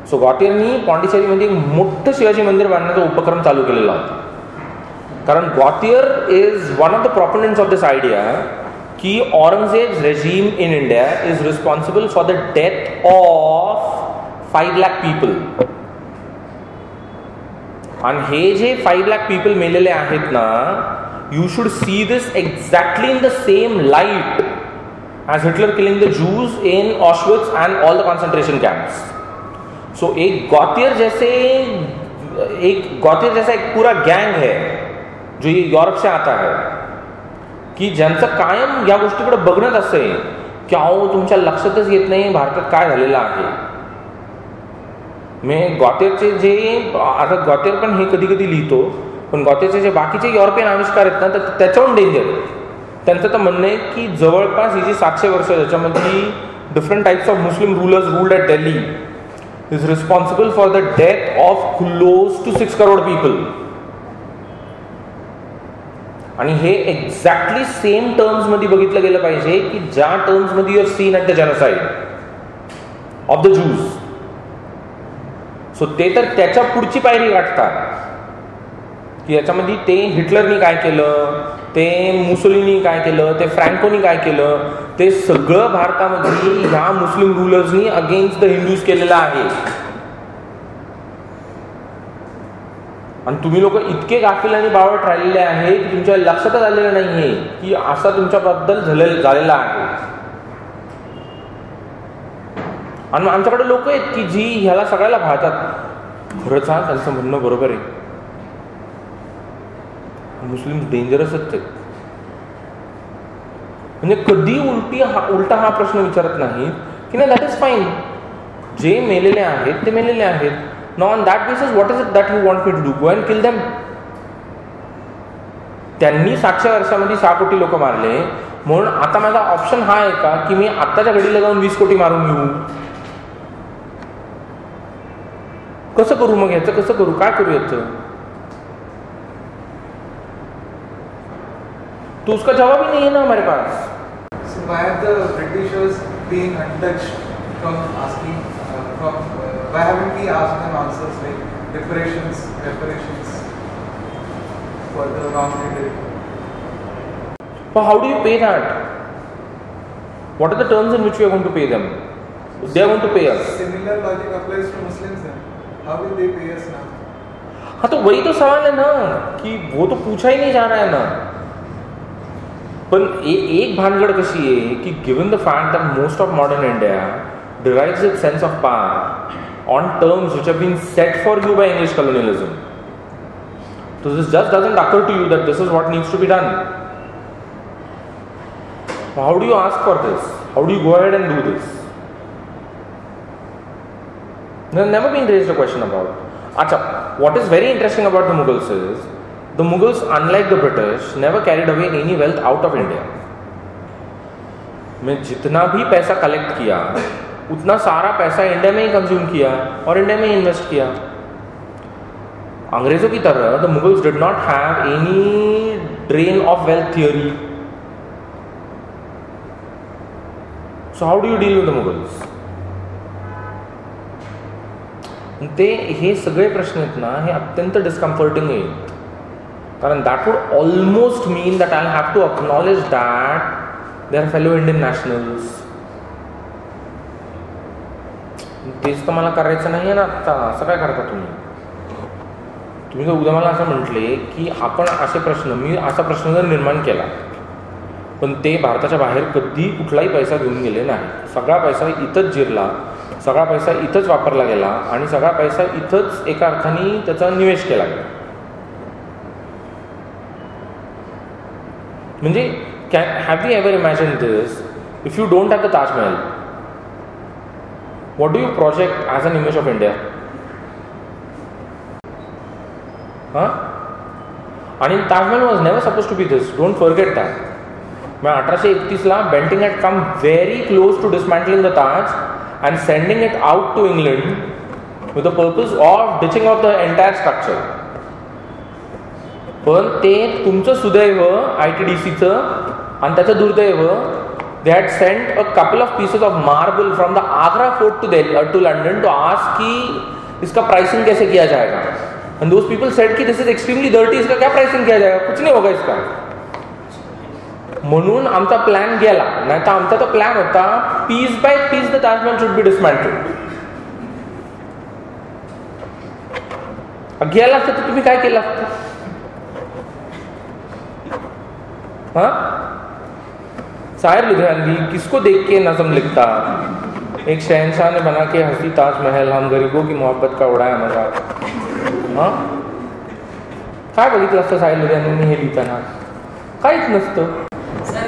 So गॉटियरनी पॉंडिचेरीमध्ये एक मोठं शिवाजी मंदिर बांधण्याचा उपक्रम चालू केलेला होता. कारण Gautier is one of the proponents of this idea की Aurangzeb regime in India is responsible for the death of 5 lakh people. आणि हे जे 5 लाख पीपल मेलेले आहेत ना, you should see this exactly in the same light as Hitler killing the Jews in Auschwitz and all the concentration camps. So एक गॉटियर जैसा एक पूरा गैंग है जो ये यूरोप से आता है की ज्यांचं कायम या गोष्टीकडे बघणत असे की अहो तुमच्या लक्षातच येत नाही भारतात काय झालेलं आहे. मी गॉटियरचे जे आता गॉटियर पण हे कधी कधी लिहितो, पण गॉटियरचे जे बाकीचे युरोपियन आविष्कार आहेत ना, तर त्याच्याहून डेंजर आहे. त्यांचं तर म्हणणं आहे की जवळपास ही जी 700 वर्ष ज्याच्यामध्ये different types of Muslim rulers ruled at Delhi is responsible for the death of close to 6 crore people. आणि हे एक्झॅक्टली सेम टर्म्स मध्ये बघितलं गेलं पाहिजे की ज्या टर्म्स मध्ये you have seen at the genocide of the Jews. So ते तर त्याच्या पुढची पायरी गाठतात की याच्यामध्ये ते हिटलरनी काय केलं, ते मुसोलिनी काय केलं, ते फ्रँकोनी काय केलं, ते सगळं भारतामध्ये ह्या मुस्लिम रूलर्सनी अगेन्स्ट द हिंदूज केलेलं आहे. आणि तुम्ही लोक इतके गाफील आणि बावळट राहिलेले आहे की तुमच्या लक्षातच आलेलं नाहीये की असा तुमच्याबद्दल झालेला आहे. आणि आमच्याकडे लोक आहेत की जी ह्याला सगळ्याला भाळतात. खरंच हा त्यांचं म्हणणं बरोबर आहे, मुस्लिम डेंजरसच आहेत. म्हणजे कधी उलटा हा प्रश्न विचारत नाही की नाही दॅट इज फाईन, जे मेलेले आहेत ते मेलेले आहेत. Now on that basis what is it that you want me to do, go and kill them. त्यांनी 700 वर्षामध्ये 6 कोटी लोक मारले, म्हणून आता माझा ऑप्शन हा आहे का की मी आत्ताच्या घडीला जाऊन 20 कोटी मारून घेऊ? कसं करू मग याचं, कसं करू, काय करू याचं? तो उसका जवाब ही नहीं है ना हमारे पास. So why have the Britishers been untouched from asking why haven't we asked them answers like reparations for the wrong they did? But how do you pay that? What are the terms in which we are going to pay them? They are going to pay us. Similar logic applies to Muslims then. How will they pay us now? हाँ तो वही तो सवाल है ना कि वो तो पूछा ही नहीं जा रहा है ना. पण एक भानगड कशी आहे की given the fact that most of modern India derives its sense of power on terms which have been set for you by English colonialism. So this just doesn't occur to you that this is what needs to be done. How do you ask for this? How do you go ahead and do this? There has never been raised a question about. Acha, what is very interesting about the Mughals is the Mughals, unlike the British, never carried away any wealth out of India. में जितना भी पैसा collect किया उतना सारा पैसा India में ही consume किया और इंडिया में ही इन्वेस्ट किया. अंग्रेजों की तरह the Mughals did not have any drain of wealth theory. So how do you deal with the Mughals? ते हे सगळे प्रश्न आहेत ना, हे अत्यंत डिस्कम्फर्टिंग आहेत. कारण that would almost mean that I have to acknowledge that they are fellow Indian nationals. तेच तर मला करायचं नाही आहे ना आत्ता. असं काय करता तुम्ही? तुम्ही जर उद्या मला असं म्हटले की आपण असे प्रश्न, मी असा प्रश्न जर निर्माण केला पण ते भारताच्या बाहेर कधी कुठलाही पैसा घेऊन गेले नाही, सगळा पैसा इथंच जिरला, सगळा पैसा इथंच वापरला गेला आणि सगळा पैसा इथंच एका अर्थाने त्याचा निवेश केला गेला. म्हणजे have you ever imagined this? If you don't have the Taj Mahal, what do you project as an image of India? हां, आणि Taj Mahal was never suppose to be this, don't forget that. मग 1831ला Bentinck had come very close to dismantling the Taj and sending it out to England with the purpose of ditching of the entire structure. पण ते तुमचं सुदैव ITDCचं आणि त्याचं दुर्दैव, they had sent a couple of pieces of marble from the Agra fort to London to ask कि इसका pricing कैसे किया जाएगा. And those people said कि this is extremely dirty, इसका क्या प्राइसिंग किया जाएगा, कुछ नहीं होगा इसका. म्हणून आमचा प्लॅन गेला. नाही तर आमचा तो प्लॅन होता piece by piece the Taj Mahal should be dismantled. गेला असतं तर तुम्ही काय केलं असतं? हाँ, शायर लुधियानवी किसको देख के नज़म लिखता, एक शहनशाह ने बना के हंसी ताजमहल, हम गरीबों की मोहब्बत का उडाया मजाक. हां, काय बघितलं असतं शायर लुधियानवीने हे लिहिताना? काहीच नसतं. सर,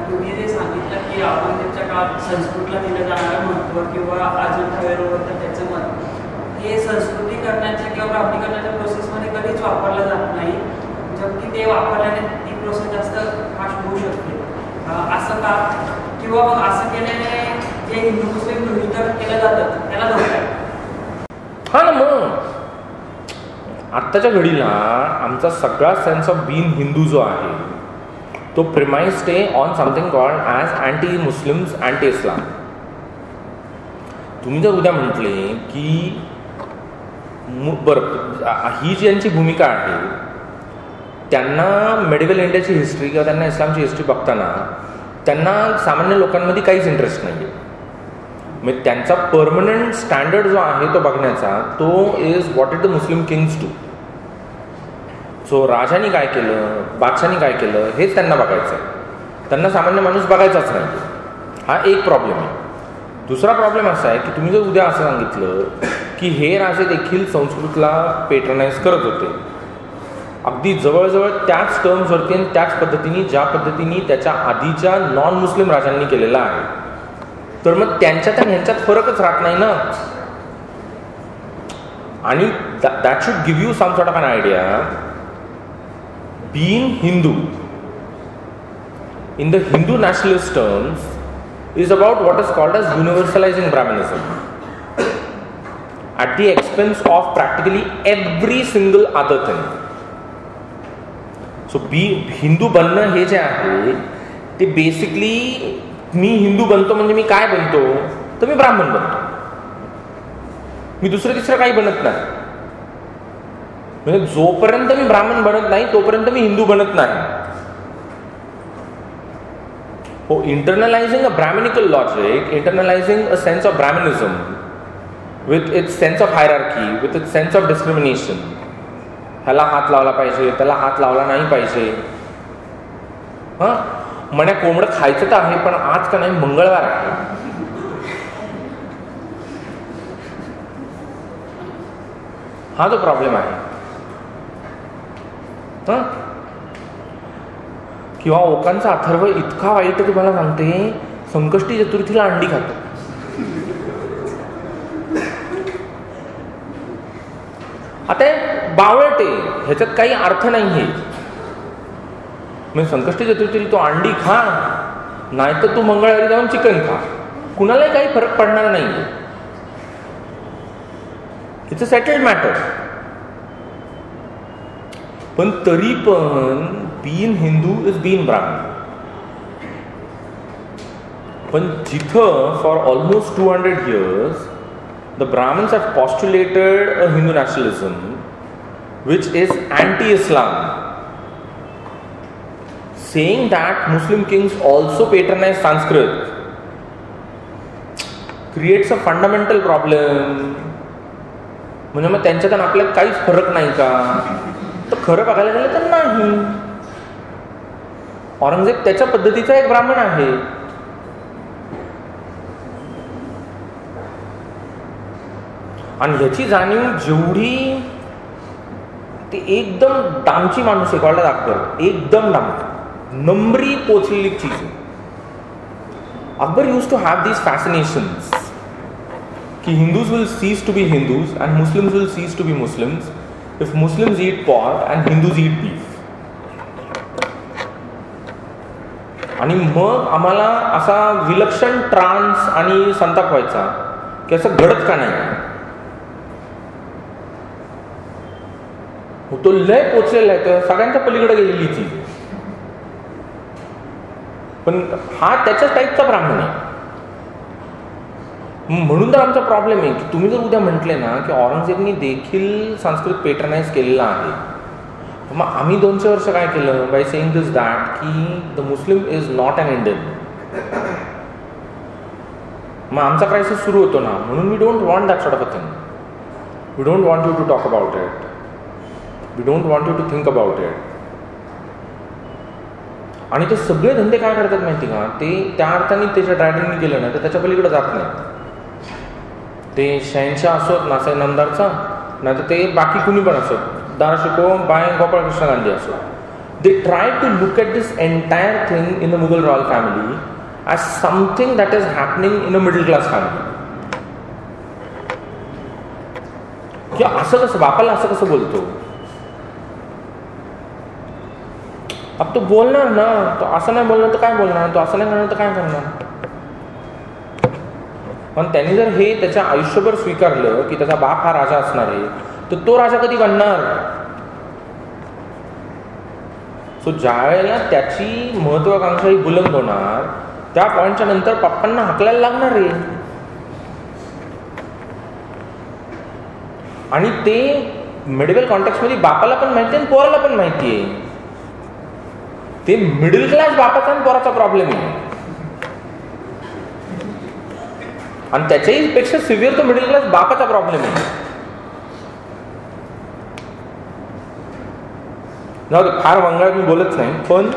तुम्ही जे सांगितलं की आपण त्यांच्या काळात संस्कृतला दिलं जाणारं महत्त्व किंवा अजंठा वेरूळ त्याचं महत्त्व, हे संस्कृती करण्याच्या किंवा प्राप्तीकरणाच्या प्रोसेसमध्ये कधीच वापरलं जात नाही, जबकि ते वापरल्याने ती प्रोसेस जास्त फास्ट होऊ शकते. असं का? किंवा मग असं केल्याने जे हिंदू मुस्लिम गृहीतक केलं जातं त्याला धोका. हा ना, मग आत्ताच्या घडीला आमचा सगळा सेन्स ऑफ बीइंग हिंदू जो आहे तो premise stay on something called as anti Muslims, anti Islam. तुम्ही जर उद्या म्हटले की बरं, ही जी यांची भूमिका आहे, त्यांना मेडिवल इंडियाची हिस्ट्री किंवा त्यांना इस्लामची हिस्ट्री बघताना त्यांना सामान्य लोकांमध्ये काहीच इंटरेस्ट नाही आहे. मग त्यांचा परमनंट स्टँडर्ड जो आहे तो बघण्याचा, तो is what is the Muslim kings do. So राजांनी काय केलं, बादशाहांनी काय केलं, हेच त्यांना बघायचं आहे. त्यांना सामान्य माणूस बघायचाच नाही. हा एक प्रॉब्लेम आहे. दुसरा प्रॉब्लेम असा आहे की तुम्ही जर उद्या असं सांगितलं की हे राजे देखील संस्कृतला पेट्रनाइज करत होते, अगदी जवळजवळ त्याच टर्म्सवरती आणि त्याच पद्धतीने ज्या पद्धतीने त्याच्या आधीच्या नॉन मुस्लिम राजांनी केलेला आहे, तर मग त्यांच्यात आणि ह्यांच्यात फरकच राहत नाही ना. आणि that should give you some sort of an idea. Being Hindu in the Hindu nationalist terms is about what is called as universalizing Brahmanism at the expense of practically every single other thing. So Hindu बनणं हे जे आहे ते basically, मी हिंदू बनतो म्हणजे मी काय बनतो, तर मी ब्राह्मण बनतो. मी दुसरं तिसरं काही बनत नाही. म्हणजे जोपर्यंत मी ब्राह्मण बनत नाही तोपर्यंत मी हिंदू बनत नाही. हो, internalizing a Brahminical logic, internalizing a sense of Brahmanism with its sense of hierarchy, with its sense of discrimination. ह्याला हात लावला पाहिजे, त्याला हात लावला नाही पाहिजे. हां, म्हणे कोंबडं खायचं तर आहे, पण आज का नाही मंगळवार आहे. हा जो प्रॉब्लेम आहे. हां, किंवा ओकांचा अथर्व इतका वाईट की मला सांगते, संकष्टी चतुर्थीला अंडी खातो. आता बावळटे, ह्याच्यात काही अर्थ नाहीये. म्हणजे संकष्टी चतुर्थीला तू अंडी खा, नाही तर तू मंगळवारी जाऊन चिकन खा, कुणालाही काही फरक पडणार नाहीये. It's a settled matter. पण तरी पण बीइंग हिंदू इज बीइंग ब्राह्मण. पण जिथं for almost 200 years the Brahmins have postulated a Hindu nationalism which is anti-Islam, saying that Muslim kings also patronize Sanskrit, creates a fundamental problem. म्हणजे मग त्यांच्यात आपल्याला काहीच फरक नाही का, तर खरं बघायला गेलं तर नाही. औरंगजेब त्याच्या पद्धतीचा एक ब्राह्मण आहे. आणि ह्याची जाणीव जेवढी, ती एकदम डामची माणूस आहे, कळलं अकबर, एकदम डाम नंबरी पोचलेली चीज आहे. Akbar use to have these fascinations की Hindus will cease to be Hindus and Muslims will cease to be Muslims if Muslims eat pork and Hindus eat beef. आणि मग आम्हाला असा विलक्षण ट्रान्स आणि संताप व्हायचा की असं घडत का नाही. तो लय पोचलेला आहे, तर सगळ्यांच्या पलीकडे गेलेली चीज. पण हा त्याच्याच टाईपचा ब्राह्मण आहे. म्हणून तर आमचा प्रॉब्लेम आहे की तुम्ही जर उद्या म्हटले ना की औरंगजेबनी देखील संस्कृत पेट्रनाइज केलेला आहे, मग आम्ही 200 वर्ष काय केलं बाय सेइंग दिस दॅट की the Muslim is not an Indian. मग आमचा क्रायसिस सुरू होतो ना. म्हणून we don't want that sort of a thing. We don't want you to talk about it. We don't want you to think about it. आणि ते सगळे धंदे काय करतात माहिती का, ते त्या अर्थाने त्याच्या ड्रॅगननी केलं ना तर त्याच्या पलीकडे जात नाही. ते शहनशाह असोत नासाई नामदारचा, नाही तर ते बाकी कुणी पण असोत, दाराशिको बाय गोपाळकृष्ण गांधी असो. They try to look at this entire thing in the Mughal royal family as something that is happening in a middle class family. की असं कसं बापाला असं कसं बोलतो. अब तो बोलणार ना, तो असं नाही बोलणार तर काय बोलणार, तो असं नाही करणार तर काय करणार. पण त्यांनी जर हे त्याच्या आयुष्यभर स्वीकारलं की त्याचा बाप हा राजा असणार आहे, तर तो राजा कधी बनणार. सो ज्या वेळेला त्याची महत्वाकांक्षा ही बुलंद होणार, त्या पॉईंटच्या नंतर पप्पांना हाकलायला लागणार आहे. आणि ते मिडल कॉन्टेक्स्टमध्ये बापाला पण माहिती आहे आणि पोराला पण माहिती आहे. ते मिडल क्लास बापाचा आणि पोराचा प्रॉब्लेम आहे. आणि त्याच्याही पेक्षा सिव्हिअर तो मिडल क्लास बापाचा प्रॉब्लेम आहे. जाऊ दे, फार वंगाळ मी बोलत नाही, पण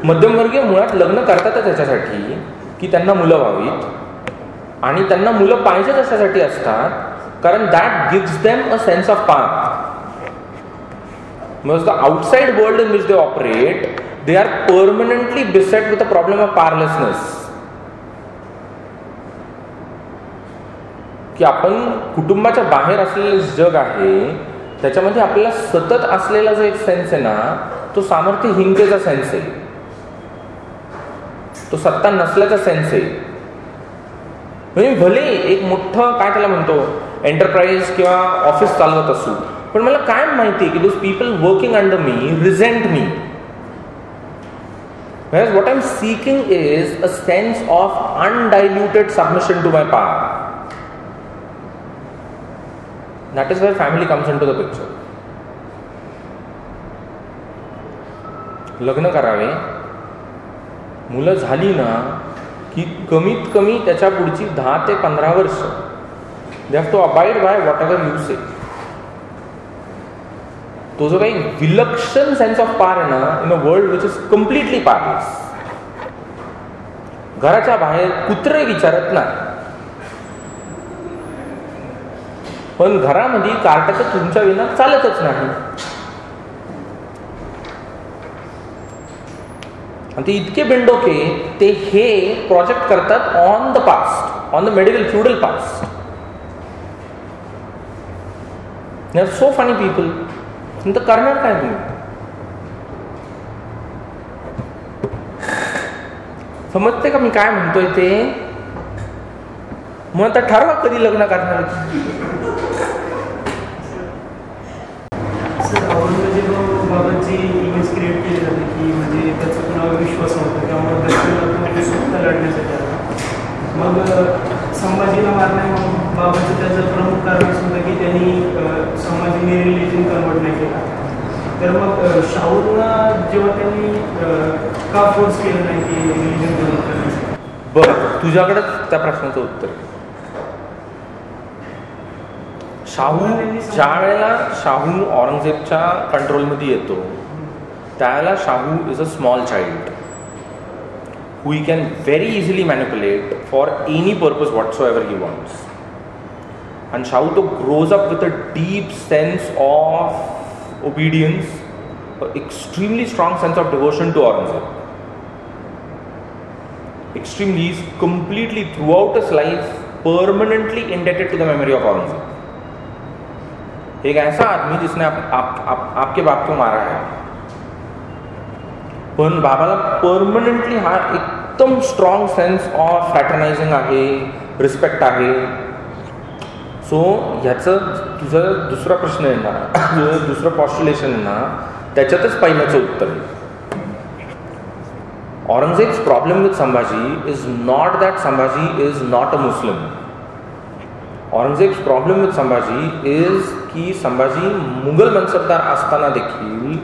मध्यमवर्गीय मुळात लग्न करतातच त्याच्यासाठी की त्यांना मुलं व्हावीत. आणि त्यांना मुलं पाहिजेच अशासाठी असतात कारण that gives them a sense of path. Mug the outside world in which they operate, they are permanently beset with the problem of powerlessness. की आपण कुटुंबाच्या बाहेर असलेलं जग आहे, त्याच्यामध्ये आपल्याला सतत असलेला जो एक सेन्स आहे ना, तो सामर्थ्यहीनतेचा सेन्स आहे, तो सत्ता नसल्याचा सेन्स आहे. म्हणजे भले एक मोठं काय त्याला म्हणतो एंटरप्राइज किंवा ऑफिस चालवत असू, पण मला काय माहिती आहे की those people working under me resent me. Whereas what I'm seeking is a sense of undiluted submission to my power. That is where family comes into the picture. लग्न करावे, मुलं झाली ना की कमीत कमी त्याच्या पुढची 10 ते 15 वर्ष they have to abide by whatever you say. तो जो काही विलक्षण सेन्स ऑफ पावर आहे ना in a world which is completely powerless. घराच्या बाहेर कुत्रे विचारत नाही, पण घरामध्ये कार्टाचं तुमच्या विना चालतच नाही. आणि ते इतके बिंडोके ते हे प्रोजेक्ट करतात on the past, on the medical feudal past. They are so funny people. तर करणार काय तुम्ही. समजते का मी काय म्हणतोय ते. मग आता ठरवा कधी लग्न करणार. बाबांची इमेज क्रिएट केली जाते की म्हणजे त्याचा कुणावर विश्वास नव्हता, त्यामुळे स्वतः लढण्यासाठी आला. मग संभाजीला मारणे बाबाचं त्याचं प्रमुख कारण असं होतं की त्यांनी संभाजीने रिलिजन कन्वर्ट नाही केला. तर मग शाहूंना जेव्हा त्यांनी का फोर्स केलं नाही की रिलिजन कन्वर्ट करण्यासाठी. बरं, तुझ्याकडे त्या प्रश्नाचं उत्तर. शाहू ज्या वेळेला शाहू औरंगजेबच्या कंट्रोलमध्ये येतो त्यावेळेला Shahu is a small child who he can very easily manipulate for any purpose whatsoever he wants. And Shahu grows up with a deep sense of obedience, an extremely strong sense of devotion to Aurangzeb. Extremely, he is completely throughout his life permanently indebted to the memory of Aurangzeb. एक ऐसा आदमी जिसने आपके बाप को मारा है, पण बाबाला परमनंटली हा एकदम स्ट्रॉंग सेन्स ऑफ फ्रॅटर्नायझिंग आहे, रिस्पेक्ट आहे. सो ह्याचं तुझं दुसरा प्रश्न आहे ना, तुझं दुसरं पॉस्ट्युलेशन ना, त्याच्यातच पहिल्याचं उत्तर आहे. Aurangzeb's problem with Sambhaji is not that Sambhaji is not a Muslim. Aurangzeb's problem with Sambhaji is की संभाजी मुघल मनसबदार असताना देखील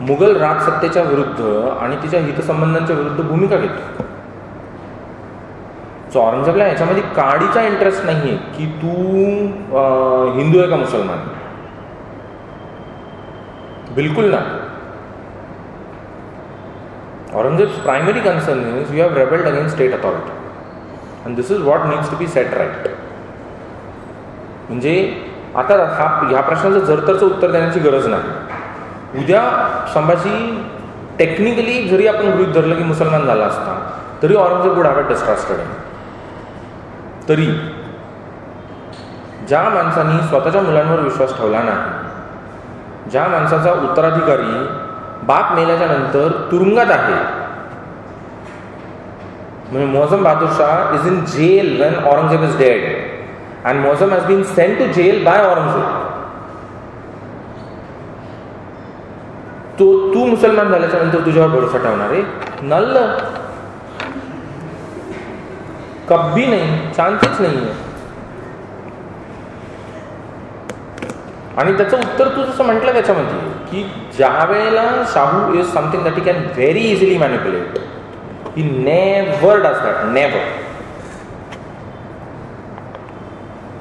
मुघल राजसत्तेच्या विरुद्ध आणि तिच्या हितसंबंधांच्या विरुद्ध भूमिका घेतो. सो औरंगजेबला याच्यामध्ये काडीचा इंटरेस्ट नाही आहे की तू हिंदू आहे का मुसलमान, बिलकुल नाही. Aurangzeb's primary concern is you have rebelled against state authority and this is what needs to be set right. म्हणजे आता ह्या प्रश्नाचं जरतरचं उत्तर देण्याची गरज नाही. उद्या संभाजी टेक्निकली जरी आपण गृहीत धरलं की मुसलमान झाला असता तरी औरंगजेब वुड हॅव डिस्ट्रस्टेड. तरी ज्या माणसांनी स्वतःच्या मुलांवर विश्वास ठेवला नाही, ज्या माणसाचा उत्तराधिकारी बाप मेल्याच्या नंतर तुरुंगात आहे, म्हणजे Muazzam Bahadur Shah is in jail when Aurangzeb is dead and Muazzam has been sent to jail by Aurangzeb. तू मुसलमान झाल्याच्या नंतर तुझ्यावर भरोसा ठेवणार आहे? नल्ल, कभी नाही, चान्सच नाही आहे. आणि त्याचं उत्तर तू जसं म्हटलं त्याच्यामध्ये की ज्या वेळेला Shahu is something that he can very easily manipulate, he never does that, never.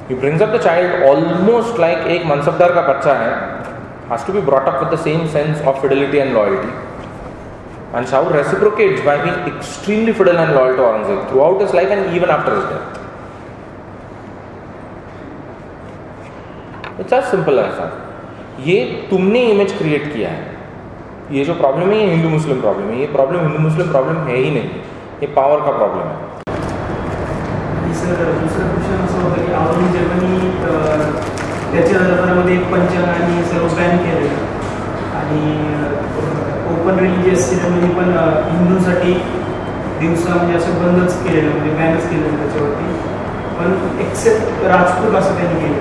He brings up the child almost like एक मनसबदार का बच्चा है, has to be brought up with the same sense of fidelity and loyalty. And Shahu reciprocates by being extremely fidel and loyal to Aurangzeb throughout his life and even after his death. It's as simple as that. ये तुमने image create किया है. ये जो problem है ये हिंदू मुस्लिम problem है. ये प्रॉब्लम हिंदू मुस्लिम प्रॉब्लम है ही नहीं, ये पावर का प्रॉब्लम है. सर दुसरं क्वेश्चन असं होतं की औरंगजेबांनी त्याच्या दरबारामध्ये एक पंचांग आणि सर्व बॅन केलेलं आणि ओपन रिलिजियस सिरेमनी पण हिंदूंसाठी दिवसा म्हणजे असं बंदच केलेलं, म्हणजे बॅनच केलेलं त्याच्यावरती. पण एक्सेप्ट राजपूत असं त्यांनी केलं.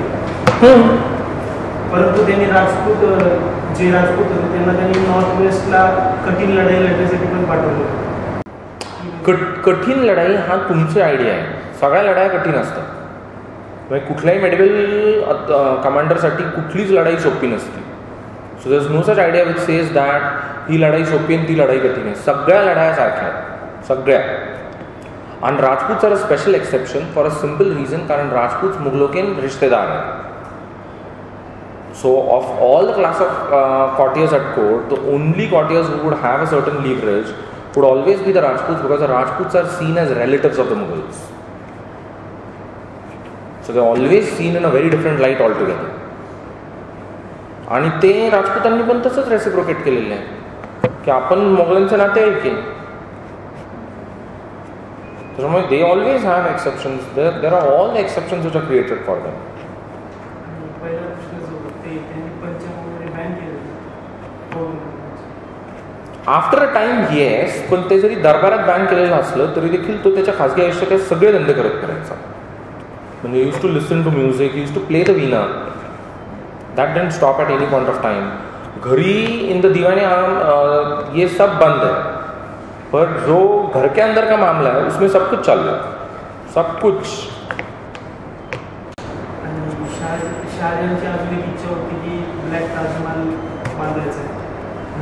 परंतु त्यांनी राजपूत जे राजपूत होते त्यांना त्यांनी नॉर्थ वेस्टला कठीण लढाई लढण्यासाठी पण पाठवलं. कठीण लढाई हा तुमची आयडिया आहे. सगळ्या लढाया कठीण असतात. म्हणजे कुठल्याही मेडिकल कमांडरसाठी कुठलीच लढाई सोपी नसते. So there is no such idea which says that ही लढाई सोपी आणि ती लढाई कठीण आहे. सगळ्या लढाया सारख्या आहेत, सगळ्या. आणि Rajput are a special exception for a simple reason, कारण राजपूत मुगलों के रिश्तेदार हैं. So of all the class of courtiers at court, the only courtiers who would have a certain leverage would always be the Rajputs, because the Rajputs are seen as relatives of the Mughals. So they are always seen in a very different light altogether. आणि ते राजपूतांनी पण तसंच reciprocate केलेलं आहे की आपण मोगलांचे नाते आहे की. त्याच्यामुळे they always have exceptions. There are all the exceptions which are created for them. After a time yes, पण ते जरी दरबारात बॅन केलेलं असलं तरी देखील तो त्याच्या खासगी आयुष्यात सगळे धंदे करत करायचा. म्हणजे use to listen to music, use to play the veena. That didn't stop at any point of time. घरी इन द दीवाने आम ये सब बंद है, पर जो घर के अंदर का मामला है उसमें सब कुछ चल रहा है, सब कुछ. शाहजहानची अजून एक इच्छा होती की ब्लॅक ताजमहल बांधायचं आहे.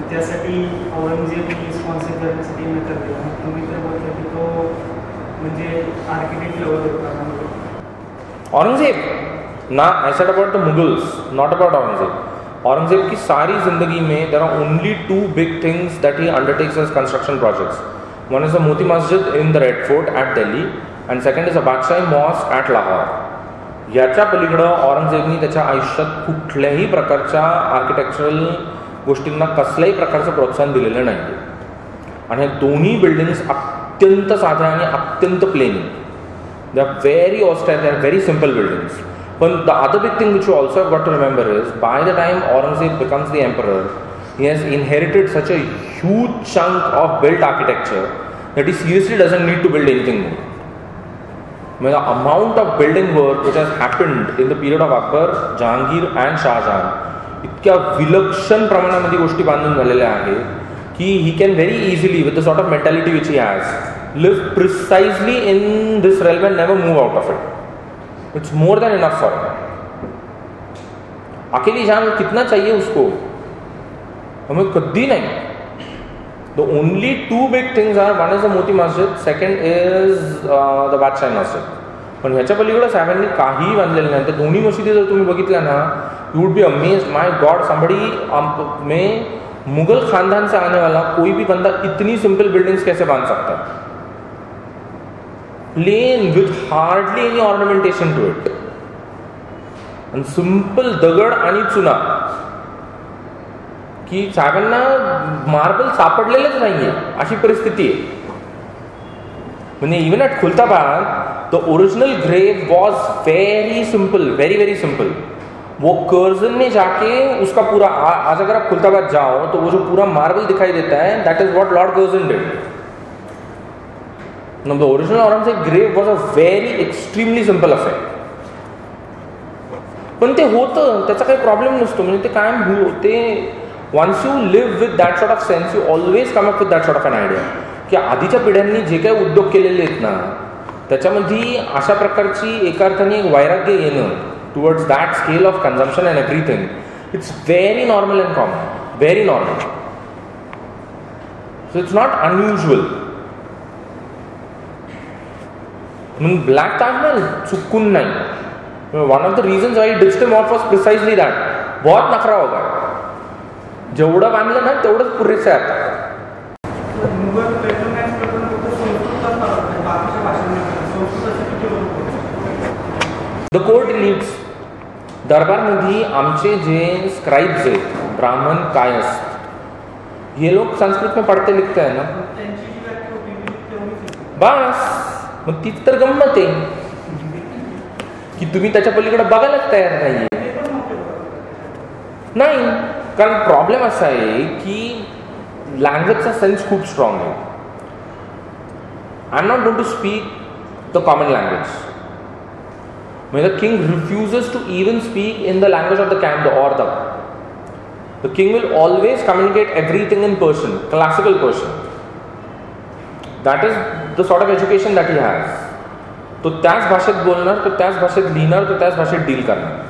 त्यासाठी औरंगजेबनी स्पॉन्सर करण्यासाठी नकार दिला. तुम्ही तर बोलता की तो म्हणजे आर्किटेक्ट लेवल होता. औरंगजेब ना, I said about the Mughals, not about Aurangzeb. Aurangzeb की सारी जिंदगी में there are only two big things that he undertakes as construction projects. One is the Moti Masjid in the Red Fort at Delhi, and second is the Badshahi Mosque at Lahore. याच्या पलीकडं औरंगजेबनी त्याच्या आयुष्यात कुठल्याही प्रकारच्या architectural गोष्टींना कसल्याही प्रकारचं प्रोत्साहन दिलेलं नाही. आणि हे दोन्ही बिल्डिंग्स अत्यंत साध्या आणि अत्यंत plain. They are very austere, they are very simple buildings. But the other big thing which you also have got to remember is, by the time Aurangzeb becomes the emperor, he has inherited such a huge chunk of built architecture that he seriously doesn't need to build anything more. I mean, the amount of building work which has happened in the period of Akbar, Jahangir and Shah Jahan, इतक्या विलक्षण प्रमाणामध्ये गोष्टी बांधून झालेल्या आहेत की he can very easily, with the sort of mentality which he has, live precisely in this realm and never move out of it. It's more than enough for him. अकेली जान कितना चाहिए उसको? हमें कभी नहीं. The only two big things are, one is the Moti Masjid, second is the Badshah Masjid. पण ह्याच्या पलीकडे साहेबांनी काहीही बांधलेलं नाही. तर दोन्ही मशिदी जर तुम्ही बघितल्या ना, you would be amazed. My God, somebody में मुगल खानदान से आने वाला कोई भी बंदा इतनी सिंपल बिल्डिंग्स कैसे बांध सकता है? Plain with hardly any ornamentation to it. And simple दगड आणि चुना. की साहेबांना मार्बल सापडलेलंच नाहीये अशी परिस्थिती आहे. म्हणजे even at Khuldabad the original grave was very simple, very very simple. वो कर्जन में जाके उसका पूरा, आज अगर आप खुलताबाद जाओ तो वो जो पूरा मार्बल दिखाई देता है, that is what Lord Curzon did. The original Aurangzeb grave was a very extremely simple affair. पण ते होतं, त्याचा काही प्रॉब्लेम नसतो. म्हणजे ते कायम ते once you live with that sort of sense, you always come up with that sort of an idea की आधीच्या पिढ्यांनी जे काही उद्योग केलेले आहेत ना, त्याच्यामध्ये अशा प्रकारची एका अर्थाने एक वैराग्य येणं towards that scale of consumption and everything, it's very normal and common, very normal. So it's not unusual. म्हणून ब्लॅक ताजमहल चुकून नाही. One of the reasons why digital morph was precisely that. बहुत नखरा होगा. जेवढं बांधलं ना तेवढंच पुरेसं आहे आता. The court Leeds. दरबारमध्ये आमचे जे स्क्राइब्स आहेत, ब्राह्मण कायस्थ, हे लोक संस्कृत में पढ़ते लिखते हैं ना, बस मग तीच तर गंमत आहे की तुम्ही त्याच्या पलीकडे बघायलाच तयार नाही. कारण प्रॉब्लेम असा आहे की लँग्वेजचा सेन्स खूप स्ट्रॉंग आहे. I am not going to speak the common language. म्हणजे the king refuses to even speak in the language of the camp और the king will always communicate everything in Persian, classical Persian. That is the sort of education that he has. तो त्याच भाषेत बोलणार, तो त्याच भाषेत लिहिणार, तो त्याच भाषेत डील करणार.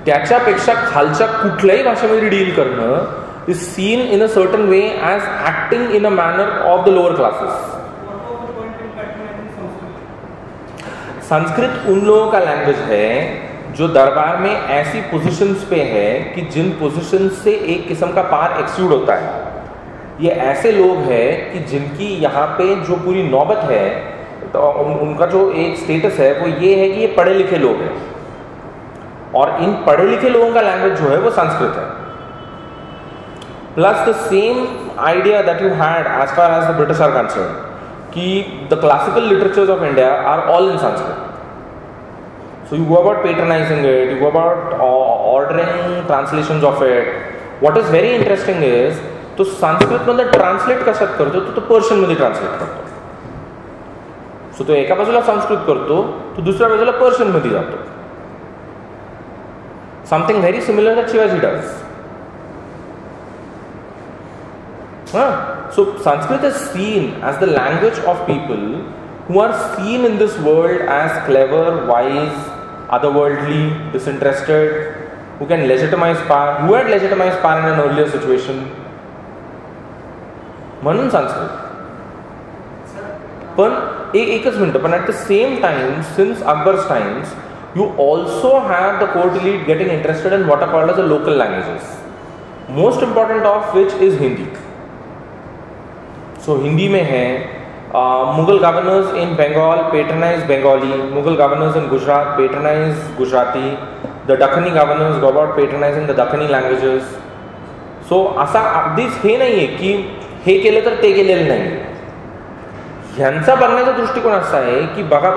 त्याच्यापेक्षा खालच्या कुठल्याही भाषेमध्ये डील करणं is seen in a certain way as acting in a manner of the lower classes. Sanskrit उन लोगों का लैंग्वेज है जो दरबार में ऐसी पोजीशंस पे है कि जिन पोजीशंस से एक किस्म का पार एक्सक्यूड होता है. ये ऐसे लोग हैं कि जिनकी यहाँ पे जो पूरी नौबत है, तो उनका जो एक स्टेटस है वो ये है कि ये पढ़े लिखे लोग हैं. और इन पढ़े लिखे लोगों का लैंग्वेज जो है वो संस्कृत है. Plus the same idea that you had as far as the British are concern कि the classical literatures of India are all in Sanskrit. So you go about patronising it, you go about ordering translations of it. What is very interesting is, तो संस्कृतमध्ये translate कशात करतो, तो पर्शियनमध्ये translate करतो. सो तो एका बाजूला संस्कृत करतो, तो दुसऱ्या बाजूला पर्शियनमध्ये जातो. Something very similar that Shivaji does. So Sanskrit is seen as the language of people who are seen in this world as clever, wise, otherworldly, disinterested, who can legitimize power, who had legitimized power in an earlier situation. म्हणून संस्कृत. पण एकच minute, पण at the same time, since Akbar's times, you also have the court elite getting interested in what are called as the local languages, most important of which is Hindi. So Hindi में है, Mughal governors in Bengal patronize Bengali, Mughal governors in Gujarat patronize Gujarati, the Dakhani governors go about patronizing the Dakhani languages. So असा अगदीच हे नाही आहे की हे केलं तर ते केलेलं नाही. ह्यांचा बघण्याचा दृष्टिकोन असा आहे की बघा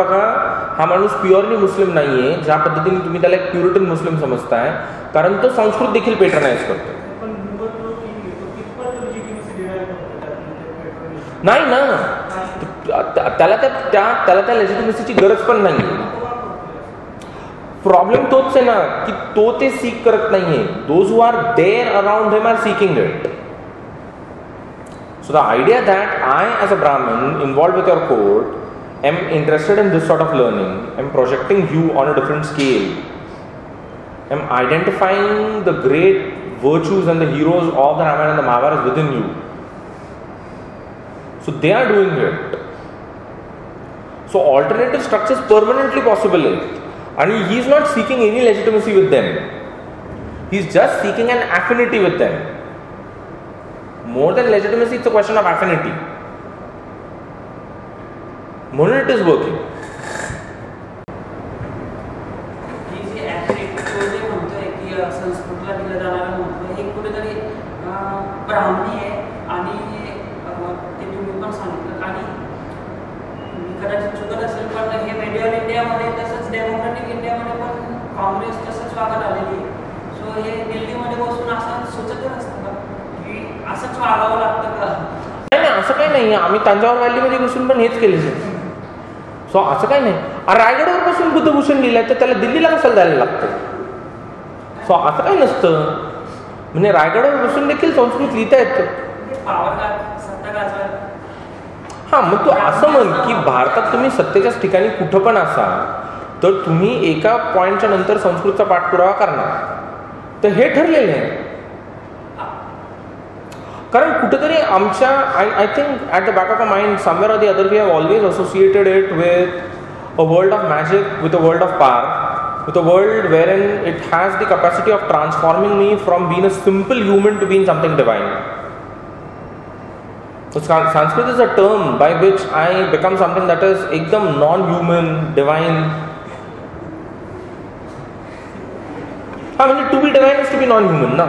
हा माणूस प्युअरली मुस्लिम नाही आहे, ज्या पद्धतीने तुम्ही त्याला एक प्युरिटन मुस्लिम समजताय, कारण तो संस्कृत देखील पेट्रनाइज करतो. नाही ना, त्याला त्या लेजिटिमेसीची गरज पण नाही. प्रॉब्लेम तोच आहे ना की तो ते सीक करत नाहीये. Those who are there around him are seeking it. So the idea that I as a Brahmin involved with your court am interested in this sort of learning, am projecting you on a different scale, am identifying the great virtues and the heroes of the Ramayana and the Mahabharata within you. So they are doing it. So alternative structures permanently possible. And he is not seeking any legitimacy with them. He is just seeking an affinity with them. More than legitimacy, it's a question of affinity. म्हणून it is working. ही जी affinity जे म्हणतोय की संस्कृतला दिलं जाणारं महत्त्व हे कुठेतरी ब्राह्मणी आहे आणि ते तुम्ही पण सांगितलं. आणि मी कदाचित चुकत असेल पण हे मेडियल इंडियामध्ये तसंच डेमोक्रेटिक इंडियामध्ये पण काँग्रेस तसंच वागत आलेली. सो हे दिल्लीमध्ये बसून असं सुचतच असतं का की असंच वागावं लागतं का? नाही नाही, असं काही नाही. आम्ही तांजावर व्हॅलीमध्ये बसून पण हेच केले. सो असं काही नाही. रायगडवर बसून बुद्धभूषण लिहिलंय तर त्याला दिल्लीला कशाला जायला लागतं? सो असं काही नसतं. म्हणजे रायगडवर बसून देखील संस्कृत लिहिता येतं. हां, मग तू असं म्हण की भारतात तुम्ही सत्तेच्याच ठिकाणी कुठं पण असा तर तुम्ही एका पॉईंटच्या नंतर संस्कृतचा पाठपुरावा करणार. तर हे ठरलेलं आहे. कारण कुठेतरी आमच्या I think at the back of a mind somewhere or the other we have always associated it with a world of magic, with a world of power, with a world where in it has the capacity of transforming me from being a simple human to being something divine. Sanskrit is a term by which I become something that is ekdam non-human, divine. I mean, to be divine is to be non-human, na?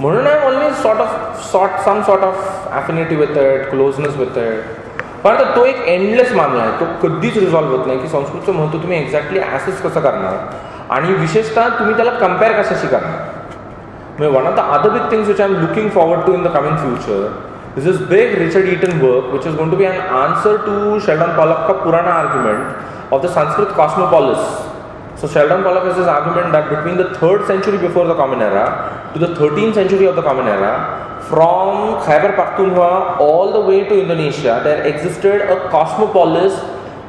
म्हणून I always sought some sort of affinity with it, closeness with it. पण तो एक endless मामला आहे. तो कधीच resolve होत नाही की संस्कृतचं महत्त्व तुम्ही एक्झॅक्टली ॲसेस कसं करणार आणि विशेषतः तुम्ही त्याला कम्पेअर कशाशी करणार. One of the other big things which I am looking forward to in the coming future is this big Richard Eaton work, which is going to be an answer to Sheldon Pollock's Purana argument of the Sanskrit cosmopolis. So Sheldon Pollock has this argument that between the 3rd century before the Common Era to the 13th century of the Common Era, from Khyber Pakhtunkhwa all the way to Indonesia, there existed a cosmopolis,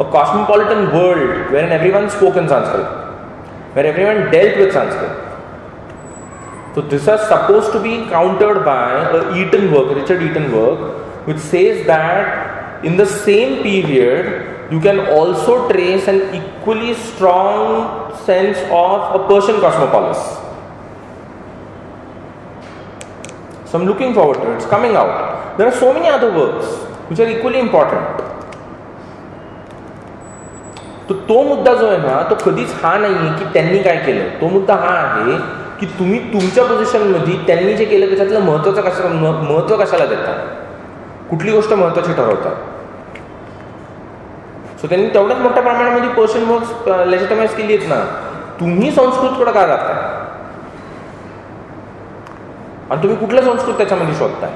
a cosmopolitan world wherein everyone spoke in Sanskrit, where everyone dealt with Sanskrit. So this is supposed to be countered by a Eaton work, Richard Eaton work, which says that in the same period you can also trace an equally strong sense of a Persian cosmopolis. So I'm looking forward to it. It's coming out. There are so many other works which are equally important. तो मुद्दा जो आहे ना तो कधीच हा नाही आहे की त्यांनी काय केलं. तो मुद्दा हा आहे की तुम्ही तुमच्या पोझिशनमध्ये त्यांनी जे केलं त्याच्यातलं महत्त्व कशाला देता, कुठली गोष्ट महत्त्वाची ठरवतात. सो त्यांनी तेवढ्याच मोठ्या प्रमाणामध्ये पर्शियन वर्क्स लेजिटिमाइज केली आहेत ना. तुम्ही संस्कृतकडे का जाताय आणि तुम्ही कुठलं संस्कृत त्याच्यामध्ये शोधताय.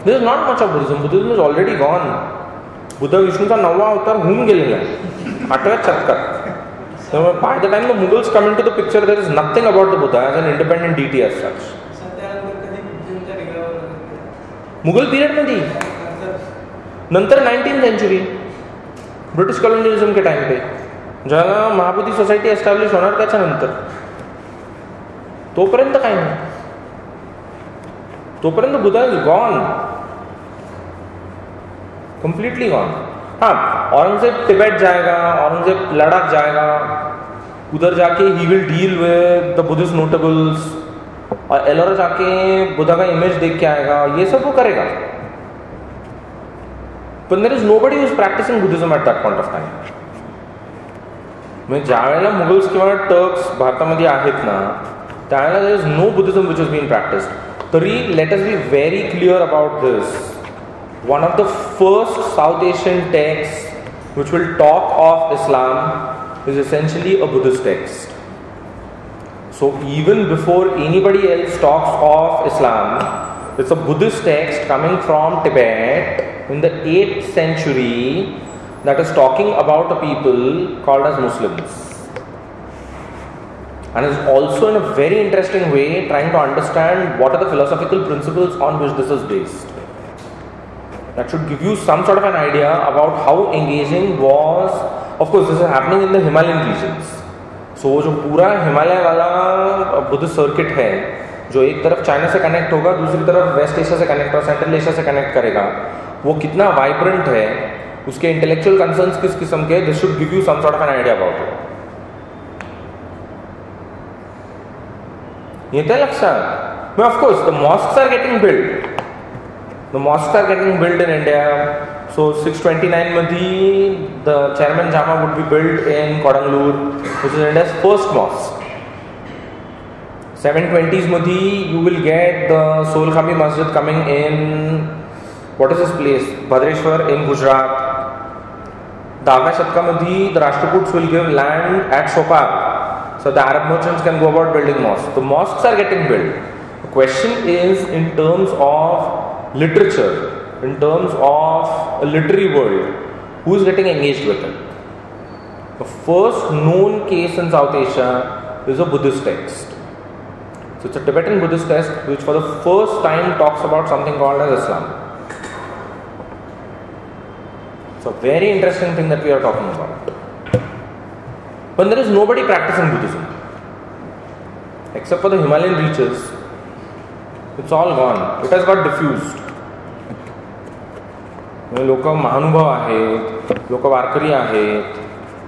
There is not much of Buddhism. Buddhism is already gone. Buddha विष्णूचा 9वा अवतार होऊन गेलेला आहे 8व्या शतकात. By the time the Mughals come into the picture, there is nothing about the Buddha as an independent deity as such. Mughal period मध्ये नंतर 19th century British colonialism के time पे ज्याला महाबोधी सोसायटी एस्टॅब्लिश होणार त्याच्यानंतर तोपर्यंत काय नाही. तोपर्यंत Buddha is gone, completely gone. हाँ, औरंगजेब तिब्बत जाएगा, औरंगजेब लद्दाख जाएगा, उधर जाके he will deal with the Buddhist notables और एलोरा जाके बुद्धा का इमेज देख के आएगा. ये सब वो करेगा. But there is nobody who is practicing Buddhism at that point of time. म्हणजे ज्या वेळेला मुघल्स किंवा टर्क्स भारतामध्ये आहेत ना, त्यावेळेला there is no Buddhism which is been practised. तरी let us be very clear about this. One of the first South Asian text which will talk of Islam is essentially a Buddhist text. So even before anybody else talks of Islam, it's a Buddhist text coming from Tibet in the 8th century that is talking about a people called as Muslims. And is also in a very interesting way trying to understand what are the philosophical principles on which this is based. That should give you some sort of an idea about how engaging was. Of course, this is happening in the Himalayan regions. सो जो पूरा हिमालय वाला Buddhist circuit है, जो एक तरफ China से connect होगा, दूसरी तरफ वेस्ट एशिया से कनेक्ट और सेंट्रल एशिया से कनेक्ट करेगा, वो कितना वाइब्रेंट है, उसके इंटेलेक्चुअल कंसर्न्स किस किस्म के, this should give you some sort of an idea about it. येते लक्षात. Of course the mosques are getting build. The mosques are getting build in India. So 629 मध्ये the Chairman Jama would be built in Kodanglur, which is India's first mosque. 720s मध्ये you will get the Solkhambi Masjid coming in, what is this place, Bhadreshwar in Gujarat. 10व्या शतकामध्ये the Rashtrakuts will give land at Chopar, so the Arab merchants can go about building mosques. The mosques are getting built. The question is in terms of literature, in terms of a literary world, who is getting engaged with it? The first known case in South Asia is a Buddhist text. So it's a Tibetan Buddhist text which for the first time talks about something called as Islam. It's a very interesting thing that we are talking about. But there is nobody practicing Buddhism except for the Himalayan reaches. It's all gone. It has got diffused. लोक महानुभाव आहेत, लोक वारकरी आहेत,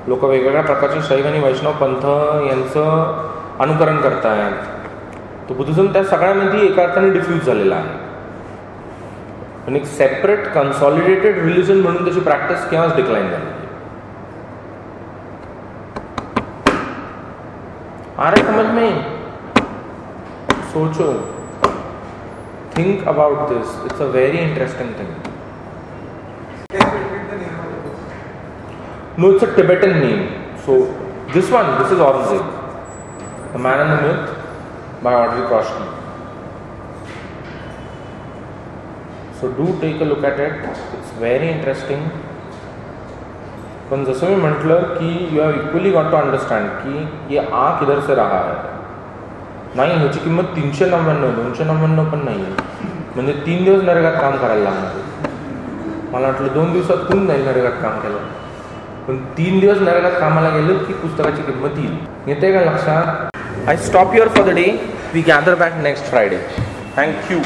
लोक वेगवेगळ्या प्रकारचे शैव आणि वैष्णव पंथ यांचं अनुकरण करत आहेत. तो बुद्धिझम त्या सगळ्यामध्ये एका अर्थाने डिफ्यूज झालेला आहे. पण एक सेपरेट कन्सॉलिडेटेड रिलिजन म्हणून त्याची प्रॅक्टिस केव्हाच डिक्लाइन झाली. आ रहा है समझ में? सोचो, think about this. It's a very interesting thing. No, it's a Tibetan name. So this is Aurangzeb, The Man and the Myth by Audrey Croshty. So do take a look at it. It's very interesting. पण जसं मी म्हटलं की you have equally got to understand की ये आ किधर से रहा है. नाही, ह्याची किंमत 399 299 पण नाही आहे. म्हणजे 3 दिवस नरेगात काम करायला लागणार. मला वाटलं 2 दिवसात कोण जाईल नरेगात काम केलं, पण 3 दिवस नरेगात कामाला गेलं की पुस्तकाची किंमत येईल. येते का लक्षात? I stop your for the day. We gather back next Friday. Thank you.